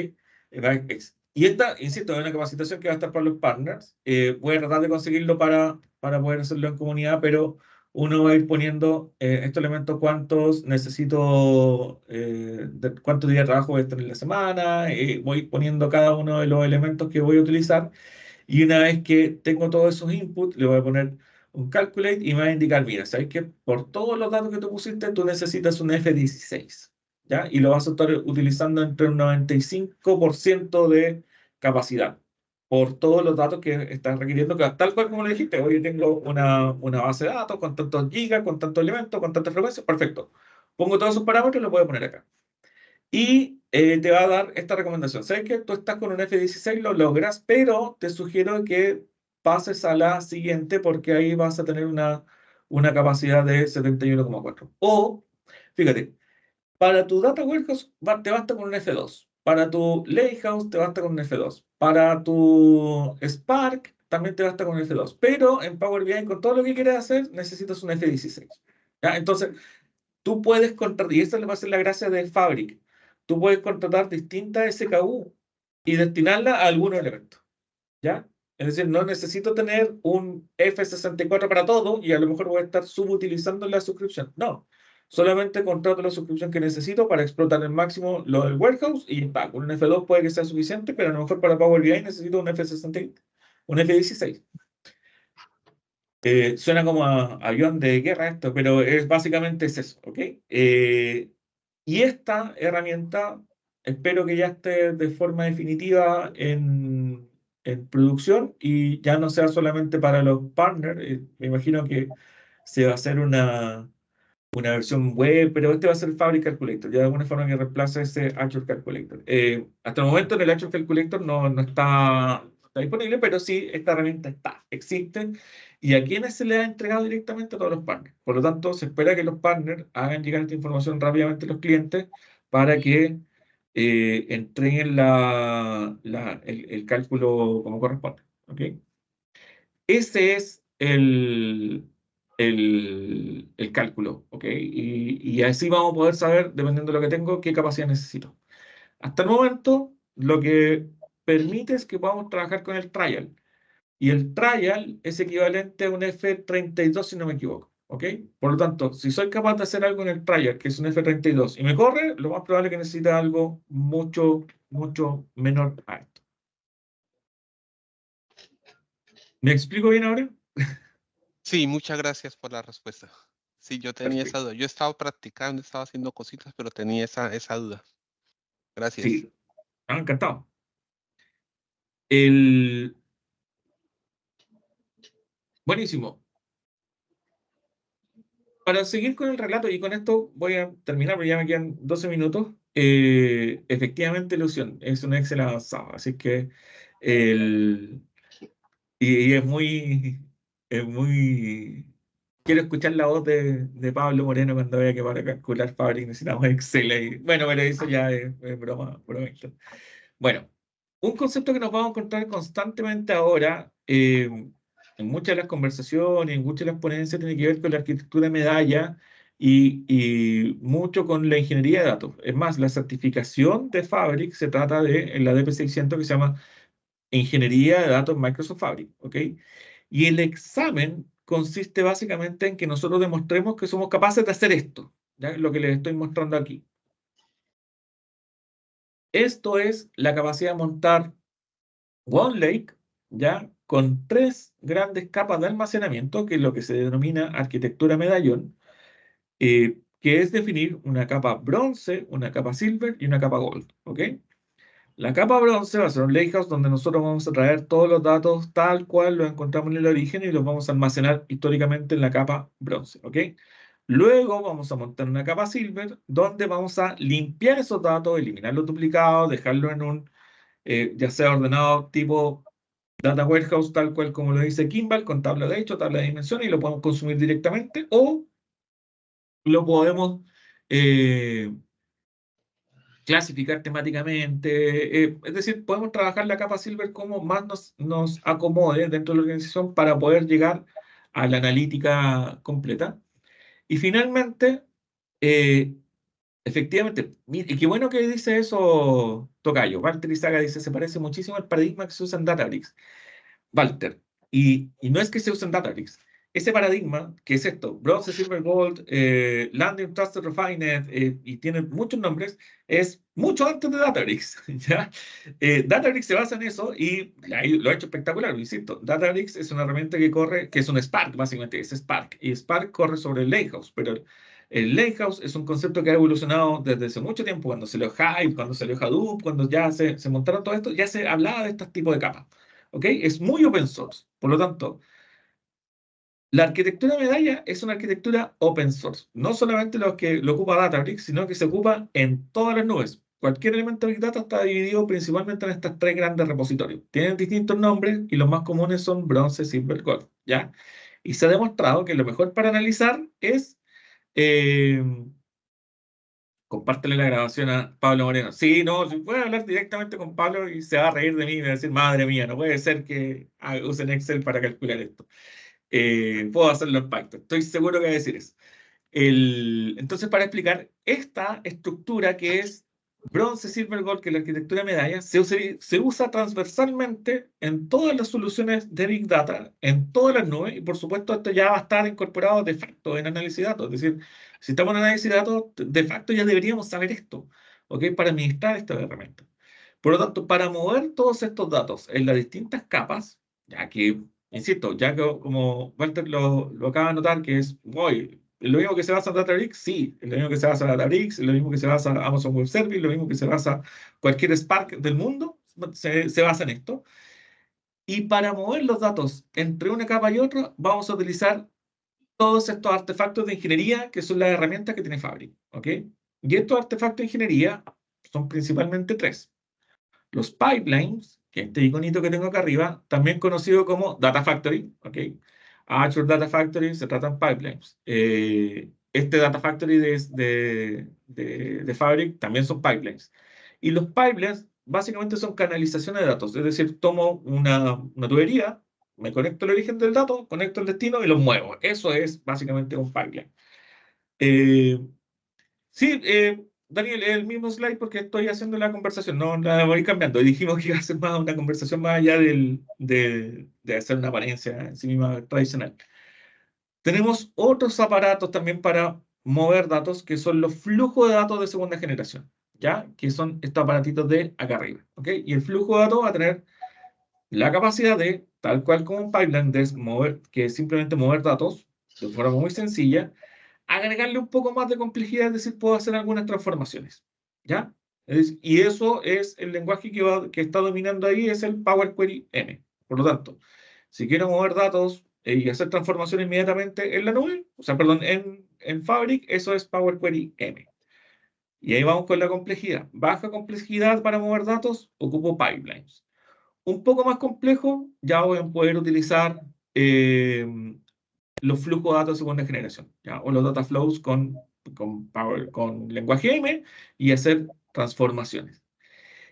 Y esta, insisto, es una capacitación que va a estar para los partners. Voy a tratar de conseguirlo para poder hacerlo en comunidad, pero uno va a ir poniendo estos elementos, cuántos necesito, cuántos días de trabajo voy a estar en la semana, voy poniendo cada uno de los elementos que voy a utilizar y una vez que tengo todos esos inputs, le voy a poner un calculate y me va a indicar, mira, sabes que por todos los datos que tú pusiste, tú necesitas un F16, ¿ya? Y lo vas a estar utilizando entre un 95% de capacidad por todos los datos que estás requiriendo, tal cual como le dijiste, hoy tengo una base de datos con tantos gigas, con tantos elementos, con tantas frecuencias, perfecto. Pongo todos esos parámetros y los voy a poner acá. Y te va a dar esta recomendación. Sabes que tú estás con un F16, lo logras, pero te sugiero que pases a la siguiente porque ahí vas a tener una capacidad de 71,4. O, fíjate, para tu Data Warehouse te basta con un F2. Para tu Lakehouse te basta con un F2. Para tu Spark también te basta con un F2. Pero en Power BI, con todo lo que quieras hacer, necesitas un F16. ¿Ya? Entonces, tú puedes contratar, y esa le va a ser la gracia del Fabric, tú puedes contratar distintas SKU y destinarla a algún elemento. ¿Ya? Es decir, no necesito tener un F64 para todo y a lo mejor voy a estar subutilizando la suscripción. No, solamente contrato la suscripción que necesito para explotar al máximo lo del warehouse y está. Con un F2 puede que sea suficiente, pero a lo mejor para Power BI necesito un F60, un F16. Suena como a avión de guerra esto, pero básicamente es eso, ¿ok? Y esta herramienta espero que ya esté de forma definitiva en producción y ya no sea solamente para los partners. Me imagino que se va a hacer una versión web, pero este va a ser Fabric Calculator, ya de alguna forma que reemplace ese Azure Calculator. Hasta el momento en el Azure Calculator no está disponible, pero sí esta herramienta existe, y a quienes se le ha entregado directamente a todos los partners. Por lo tanto, se espera que los partners hagan llegar esta información rápidamente a los clientes para que entreguen el cálculo como corresponde. ¿Ok? Ese es el cálculo, ¿ok? Y así vamos a poder saber, dependiendo de lo que tengo, qué capacidad necesito. Hasta el momento, lo que permite es que podamos trabajar con el trial. Y el trial es equivalente a un F32, si no me equivoco, ¿ok? Por lo tanto, si soy capaz de hacer algo en el trial, que es un F32, y me corre, lo más probable es que necesite algo mucho, mucho menor a esto. ¿Me explico bien ahora? Sí, muchas gracias por la respuesta. Sí, yo tenía Perfecto. esa duda. Yo estaba practicando, estaba haciendo cositas, pero tenía esa duda. Gracias. Sí, encantado. Buenísimo. Para seguir con el relato, y con esto voy a terminar, porque ya me quedan 12 minutos. Efectivamente, Lucian es un Excel avanzado, así que y es muy. Quiero escuchar la voz de Pablo Moreno cuando vea que para calcular Fabric necesitamos Excel. Bueno, pero eso ya es broma. Bueno, un concepto que nos vamos a encontrar constantemente ahora, en muchas de las conversaciones, en muchas de las ponencias, tiene que ver con la arquitectura de medalla y mucho con la ingeniería de datos. Es más, la certificación de Fabric se trata en la DP600, que se llama Ingeniería de Datos Microsoft Fabric, ¿ok? Y el examen consiste básicamente en que nosotros demostremos que somos capaces de hacer esto, ¿ya? Lo que les estoy mostrando aquí. Esto es la capacidad de montar OneLake, ¿ya? Con 3 grandes capas de almacenamiento, que es lo que se denomina arquitectura medallón, que es definir una capa bronce, una capa silver y una capa gold, ¿ok? La capa bronce va a ser un lakehouse donde nosotros vamos a traer todos los datos tal cual los encontramos en el origen y los vamos a almacenar históricamente en la capa bronce, ¿ok? Luego vamos a montar una capa silver donde vamos a limpiar esos datos, eliminar los duplicados, dejarlos en un, ya sea ordenado tipo Data Warehouse, tal cual como lo dice Kimball, con tabla de hecho, tabla de dimensiones, y lo podemos consumir directamente, o lo podemos clasificar temáticamente. Es decir, podemos trabajar la capa Silver como más nos acomode dentro de la organización para poder llegar a la analítica completa. Y finalmente, eh, efectivamente, y qué bueno que dice eso Tocayo. Walter Izaga dice, se parece muchísimo al paradigma que se usa en Databricks. Walter, y no es que se use en Databricks. Ese paradigma, que es esto, Bronze, Silver, Gold, Landing, Trusted, Refined, y tiene muchos nombres, es mucho antes de Databricks, ¿ya? Databricks se basa en eso y lo ha hecho espectacular, insisto. Databricks es una herramienta que corre, que es un Spark, básicamente, es Spark, y Spark corre sobre el Lakehouse, pero el Lakehouse es un concepto que ha evolucionado desde hace mucho tiempo, cuando salió Hive, cuando salió Hadoop, cuando ya se montaron todo esto, ya se hablaba de estos tipos de capas. ¿Ok? Es muy open source. Por lo tanto, la arquitectura de medalla es una arquitectura open source. No solamente lo que lo ocupa Databricks, sino que se ocupa en todas las nubes. cualquier elemento de Big Data está dividido principalmente en estas tres grandes repositorios. Tienen distintos nombres y los más comunes son bronce, silver, gold, ¿ya? Y se ha demostrado que lo mejor para analizar es... compártele la grabación a Pablo Moreno. Sí, no, si puede hablar directamente con Pablo y se va a reír de mí y me va a decir, madre mía, no puede ser que usen Excel para calcular esto. Puedo hacerlo en Python. Estoy seguro que va a decir eso. Entonces, para explicar esta estructura que es bronce, silver, gold, que es la arquitectura medalla, se usa transversalmente en todas las soluciones de Big Data, en todas las nubes, y por supuesto esto ya va a estar incorporado de facto en análisis de datos. Es decir, si estamos en análisis de datos, de facto ya deberíamos saber esto, ¿ok? Para administrar esta herramienta. Por lo tanto, para mover todos estos datos en las distintas capas, ya que, insisto, ya que como Walter lo acaba de notar, que es, voy, ¿lo mismo que se basa en Databricks? Sí, es lo mismo que se basa en Databricks, es lo mismo que se basa en Amazon Web Service, lo mismo que se basa cualquier Spark del mundo, se basa en esto. Y para mover los datos entre una capa y otra, vamos a utilizar todos estos artefactos de ingeniería que son las herramientas que tiene Fabric, ¿ok? Y estos artefactos de ingeniería son principalmente tres. Los pipelines, que este iconito que tengo acá arriba, también conocido como Data Factory, ¿ok? Azure Data Factory se tratan pipelines. Este Data Factory de Fabric también son pipelines. Y los pipelines básicamente son canalizaciones de datos, es decir, tomo una tubería, me conecto al origen del dato, conecto al destino y lo muevo. Eso es básicamente un pipeline. Sí, Daniel, es el mismo slide porque estoy haciendo la conversación, no la voy cambiando. Y dijimos que iba a ser más una conversación más allá de hacer una apariencia en sí misma tradicional. Tenemos otros aparatos también para mover datos, que son los flujos de datos de segunda generación, ¿ya? Que son estos aparatitos de acá arriba, ¿ok? Y el flujo de datos va a tener la capacidad de, tal cual como un pipeline, de mover, que es simplemente mover datos de forma muy sencilla, agregarle un poco más de complejidad, es decir, puedo hacer algunas transformaciones, ¿ya? Y eso es el lenguaje que está dominando ahí, es el Power Query M. Por lo tanto, si quiero mover datos y hacer transformaciones inmediatamente en la nube, o sea, perdón, en Fabric, eso es Power Query M. Y ahí vamos con la complejidad. Baja complejidad para mover datos, ocupo pipelines. Un poco más complejo, ya voy a poder utilizar los flujos de datos de segunda generación, ¿ya? O los data flows con lenguaje M y hacer transformaciones.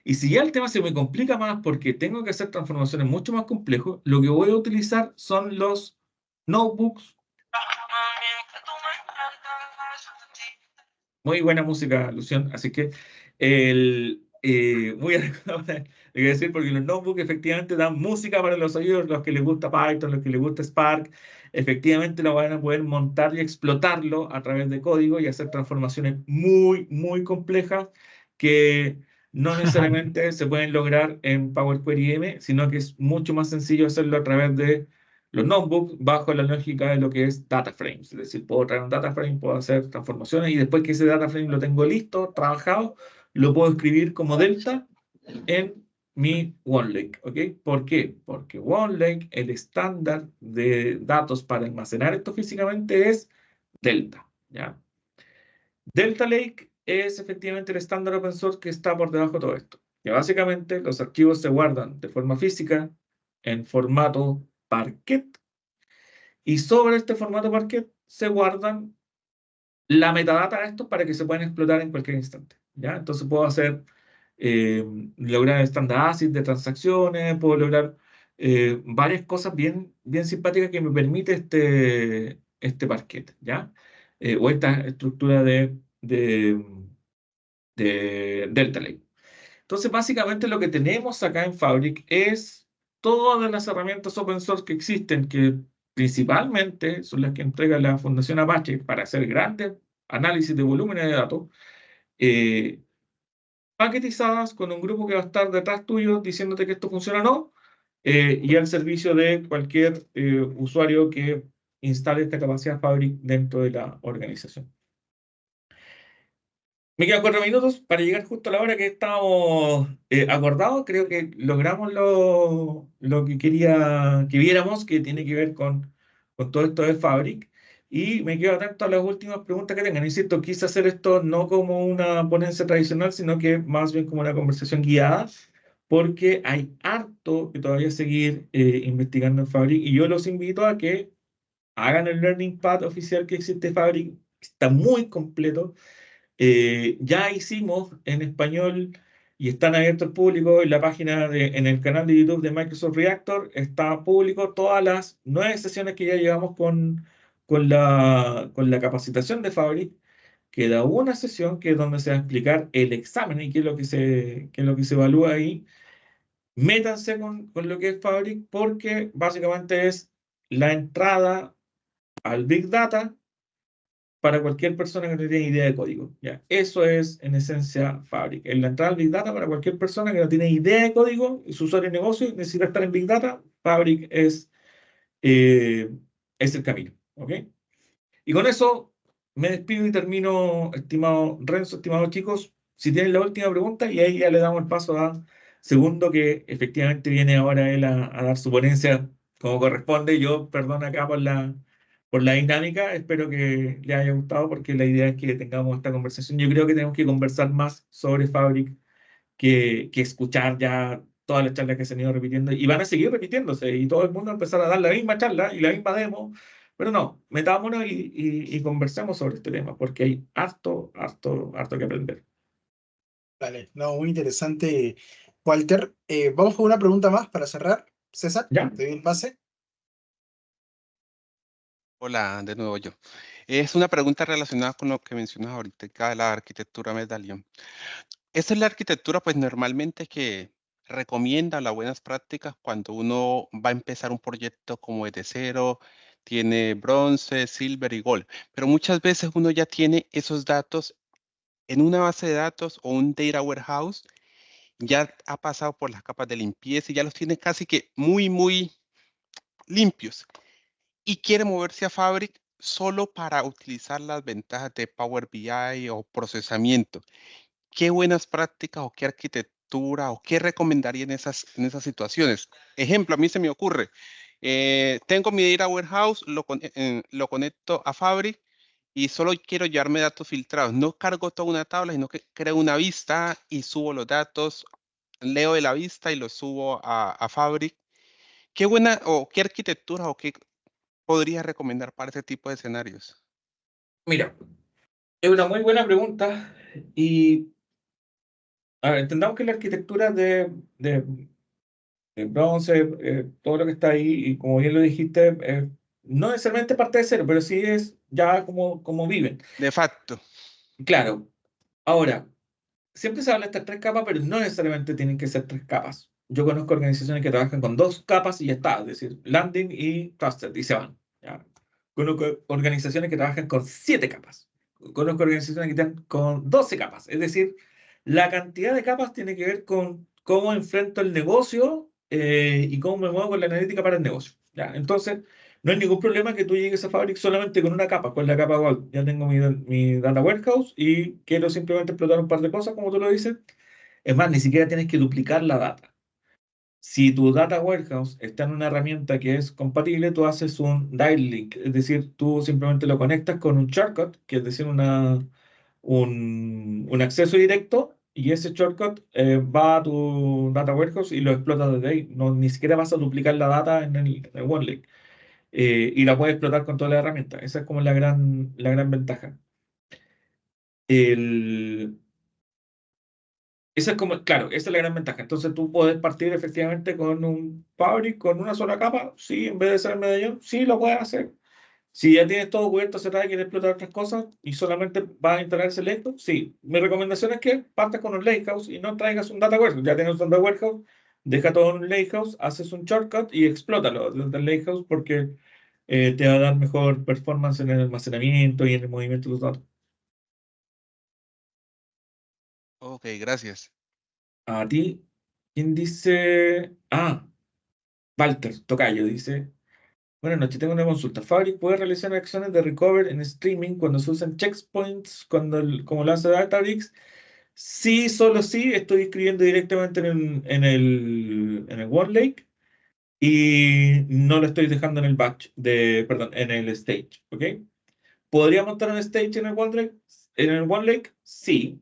Y si ya el tema se me complica más porque tengo que hacer transformaciones mucho más complejas, lo que voy a utilizar son los notebooks. Muy buena música, Lucián. Así que voy a decir porque los notebooks efectivamente dan música para los oídos, los que les gusta Python, los que les gusta Spark, efectivamente lo van a poder montar y explotarlo a través de código y hacer transformaciones muy, muy complejas que no necesariamente se pueden lograr en Power Query M, sino que es mucho más sencillo hacerlo a través de los notebooks bajo la lógica de lo que es data frames. Es decir, puedo traer un data frame, puedo hacer transformaciones y después que ese data frame lo tengo listo, trabajado, lo puedo escribir como delta en mi OneLake, ¿ok? ¿Por qué? Porque OneLake, el estándar de datos para almacenar esto físicamente es delta, ¿ya? Delta Lake es efectivamente el estándar open source que está por debajo de todo esto. Que básicamente los archivos se guardan de forma física en formato Parquet y sobre este formato Parquet se guardan la metadata de estos para que se puedan explotar en cualquier instante, ¿ya? Entonces puedo hacer, lograr estándar ACID de transacciones, puedo lograr varias cosas bien, bien simpáticas que me permite este Parquet, ¿ya? O esta estructura de Delta Lake. Entonces, básicamente lo que tenemos acá en Fabric es todas las herramientas open source que existen, que principalmente son las que entrega la Fundación Apache para hacer grandes análisis de volúmenes de datos, eh, paquetizadas con un grupo que va a estar detrás tuyo diciéndote que esto funciona o no, y al servicio de cualquier usuario que instale esta capacidad Fabric dentro de la organización. Me quedan 4 minutos para llegar justo a la hora que estábamos acordados. Creo que logramos lo que quería que viéramos, que tiene que ver con todo esto de Fabric. y me quedo atento a las últimas preguntas que tengan. Insisto, quise hacer esto no como una ponencia tradicional, sino que más bien como una conversación guiada, porque hay harto que todavía seguir investigando en Fabric, y yo los invito a que hagan el Learning Path oficial que existe Fabric, está muy completo. Ya hicimos en español y están abiertos al público en la página en el canal de YouTube de Microsoft Reactor, está público todas las 9 sesiones que ya llevamos con la capacitación de Fabric. Queda una sesión que es donde se va a explicar el examen y qué es lo que qué es lo que se evalúa ahí. Métanse con lo que es Fabric, porque básicamente es la entrada al Big Data para cualquier persona que no tiene idea de código. ¿Ya? Eso es, en esencia, Fabric. En la entrada al Big Data para cualquier persona que no tiene idea de código y su usuario de negocio necesita estar en Big Data, Fabric es el camino. ¿Ok? Y con eso me despido y termino, estimado Renzo, estimados chicos. Si tienen la última pregunta, y ahí ya le damos el paso a Segundo, que efectivamente viene ahora él a dar su ponencia como corresponde. Yo, perdón acá por la dinámica, espero que le haya gustado, porque la idea es que tengamos esta conversación. Yo creo que tenemos que conversar más sobre Fabric que escuchar ya todas las charlas que se han ido repitiendo, y van a seguir repitiéndose, y todo el mundo va a empezar a dar la misma charla y la misma demo. Pero no, metámonos y conversemos sobre este tema, porque hay harto que aprender. Vale, no, muy interesante, Walter. Vamos con una pregunta más para cerrar. César, ¿Ya? te doy el pase. Hola, de nuevo yo. Es una pregunta relacionada con lo que mencionas ahorita, la arquitectura Medallion. Esta es la arquitectura, pues normalmente que recomienda las buenas prácticas cuando uno va a empezar un proyecto como desde cero, tiene bronce, silver y gold, pero muchas veces uno ya tiene esos datos en una base de datos o un data warehouse, ya ha pasado por las capas de limpieza y ya los tiene casi que muy limpios, y quiere moverse a Fabric solo para utilizar las ventajas de Power BI o procesamiento. ¿Qué buenas prácticas o qué arquitectura o qué recomendaría en esas situaciones? Ejemplo, a mí se me ocurre, tengo mi data warehouse, lo conecto a Fabric y solo quiero llevarme datos filtrados. No cargo toda una tabla, sino que creo una vista y subo los datos, leo de la vista y los subo a Fabric. ¿Qué buena o qué arquitectura o qué podría recomendar para ese tipo de escenarios? Mira, es una muy buena pregunta, y a ver, entendamos que la arquitectura de bronce, todo lo que está ahí, y como bien lo dijiste, no necesariamente parte de cero, pero sí es ya como viven. De facto. Claro, ahora, siempre se habla de estas 3 capas, pero no necesariamente tienen que ser 3 capas. Yo conozco organizaciones que trabajan con 2 capas y ya está, es decir, landing y trusted, y se van. ¿Ya? Conozco organizaciones que trabajan con 7 capas. Conozco organizaciones que están con 12 capas. Es decir, la cantidad de capas tiene que ver con cómo enfrento el negocio, y cómo me muevo con la analítica para el negocio. ¿Ya? Entonces, no hay ningún problema que tú llegues a Fabric solamente con una capa, con la capa Gold. Ya tengo mi data warehouse y quiero simplemente explotar un par de cosas, como tú lo dices. Es más, ni siquiera tienes que duplicar la data. Si tu data warehouse está en una herramienta que es compatible, tú haces un direct link, es decir, tú simplemente lo conectas con un shortcut, que es decir, un acceso directo, y ese shortcut va a tu data warehouse y lo explota desde ahí. No, ni siquiera vas a duplicar la data en el OneLake, y la puedes explotar con toda la herramienta. Esa es como la gran ventaja. El, Esa es como, claro, esa es la gran ventaja. Entonces tú puedes partir efectivamente con un Fabric, con una sola capa. Sí, en vez de ser el medallón, sí lo puedes hacer. Si ya tienes todo cubierto, cerrado y quieres explotar otras cosas y solamente vas a instalar ese lakehouse, sí. Mi recomendación es que partas con un lakehouse y no traigas un data warehouse. Ya tienes un data warehouse, deja todo en un lakehouse, haces un shortcut y explótalo desde el lakehouse, porque te va a dar mejor performance en el almacenamiento y en el movimiento de tus datos. Ok, gracias. A ti, ¿quién dice? Ah, Walter Tocayo dice: buenas noches, tengo una consulta. Fabric puede realizar acciones de recover en streaming cuando se usan checkpoints, como lo hace Databricks. Sí, solo sí, estoy escribiendo directamente en el OneLake, y no lo estoy dejando en el batch perdón, en el stage, ¿ok? ¿Podría montar un stage en el OneLake? En el OneLake, sí,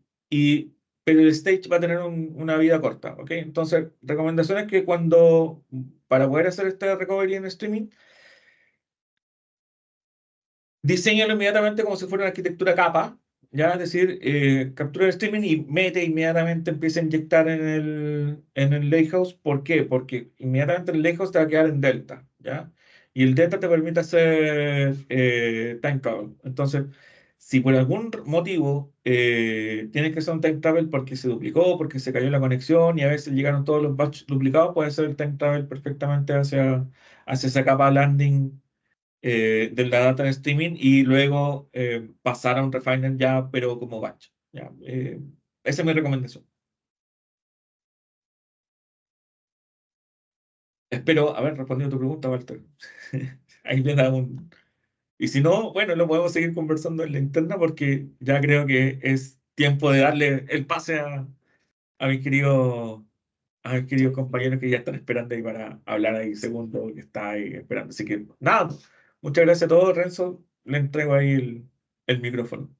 pero el stage va a tener una vida corta, ¿ok? Entonces, recomendación es que para poder hacer este recovery en streaming, diséñalo inmediatamente como si fuera una arquitectura capa, ¿ya? Es decir, captura el streaming y mete inmediatamente, empieza a inyectar en el lakehouse. ¿Por qué? Porque inmediatamente el lakehouse te va a quedar en delta, ¿ya? Y el delta te permite hacer time travel. Entonces, si por algún motivo tienes que hacer un time travel porque se duplicó, porque se cayó la conexión y a veces llegaron todos los batches duplicados, puedes hacer el time travel perfectamente hacia esa capa landing de la data en streaming y luego pasar a un refiner ya, pero como batch. ¿Ya? Esa es mi recomendación. Espero haber respondido a tu pregunta, Walter. Ahí le da un... Y si no, bueno, lo podemos seguir conversando en la interna porque ya creo que es tiempo de darle el pase a mis queridos compañeros que ya están esperando ahí para hablar ahí segundo, que está ahí esperando. Así que nada, muchas gracias a todos, Renzo. Le entrego ahí el micrófono.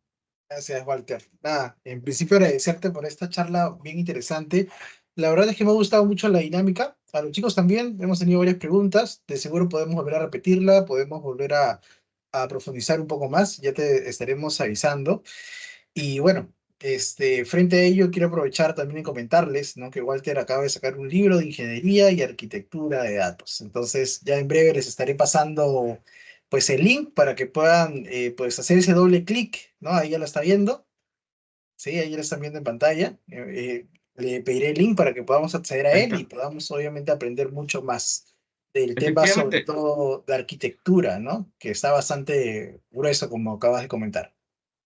Gracias, Walter. Nada, en principio agradecerte por esta charla bien interesante. La verdad es que me ha gustado mucho la dinámica. A los chicos también hemos tenido varias preguntas. De seguro podemos volver a repetirla, podemos volver a profundizar un poco más. Ya te estaremos avisando. Y bueno, frente a ello quiero aprovechar también y comentarles, ¿no? Que Walter acaba de sacar un libro de ingeniería y arquitectura de datos. Entonces, ya en breve les estaré pasando pues el link para que puedan pues hacer ese doble clic, ¿no? Ahí ya lo está viendo, sí, ahí ya lo están viendo en pantalla. Le pediré el link para que podamos acceder a Ahí él y está. podamos obviamente aprender mucho más del tema, sobre Efectivamente, todo de arquitectura, ¿no? Que está bastante grueso, como acabas de comentar.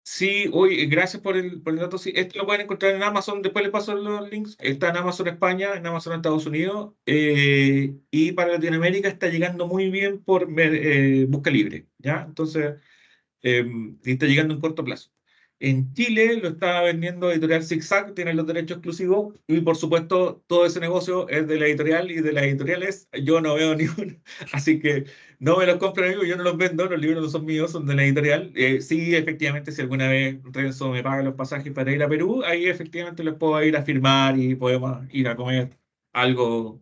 sí, hoy gracias por el dato. Sí, este lo pueden encontrar en Amazon. Después les paso los links. Está en Amazon España, en Amazon Estados Unidos. Y para Latinoamérica está llegando muy bien por Busca Libre. ¿Ya? Entonces, y está llegando en corto plazo. En Chile lo está vendiendo Editorial Zigzag, tiene los derechos exclusivos y por supuesto todo ese negocio es de la editorial y de las editoriales yo no veo ni uno, así que no me los compro amigos, yo no los vendo, los libros no son míos, son de la editorial. Sí, efectivamente, si alguna vez Renzo me paga los pasajes para ir a Perú, ahí efectivamente los puedo ir a firmar y podemos ir a comer algo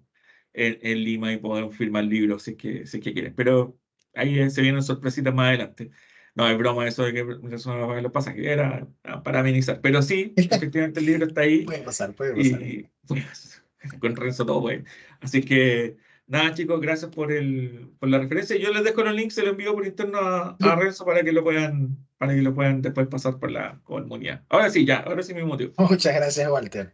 en Lima y podemos firmar libros si es que quieren, pero ahí se vienen sorpresitas más adelante. No, es broma eso de que eso no va a pagar los pasajes, era para amenizar. Pero sí, efectivamente el libro está ahí Puede pasar, puede pasar. y pues, con Renzo todo, pues. Así que nada, chicos, gracias por la referencia. Yo les dejo los links, se los envío por interno a Renzo para que lo puedan después pasar por la comunidad. Ahora sí, ya, ahora sí mi motivo. Muchas gracias, Walter.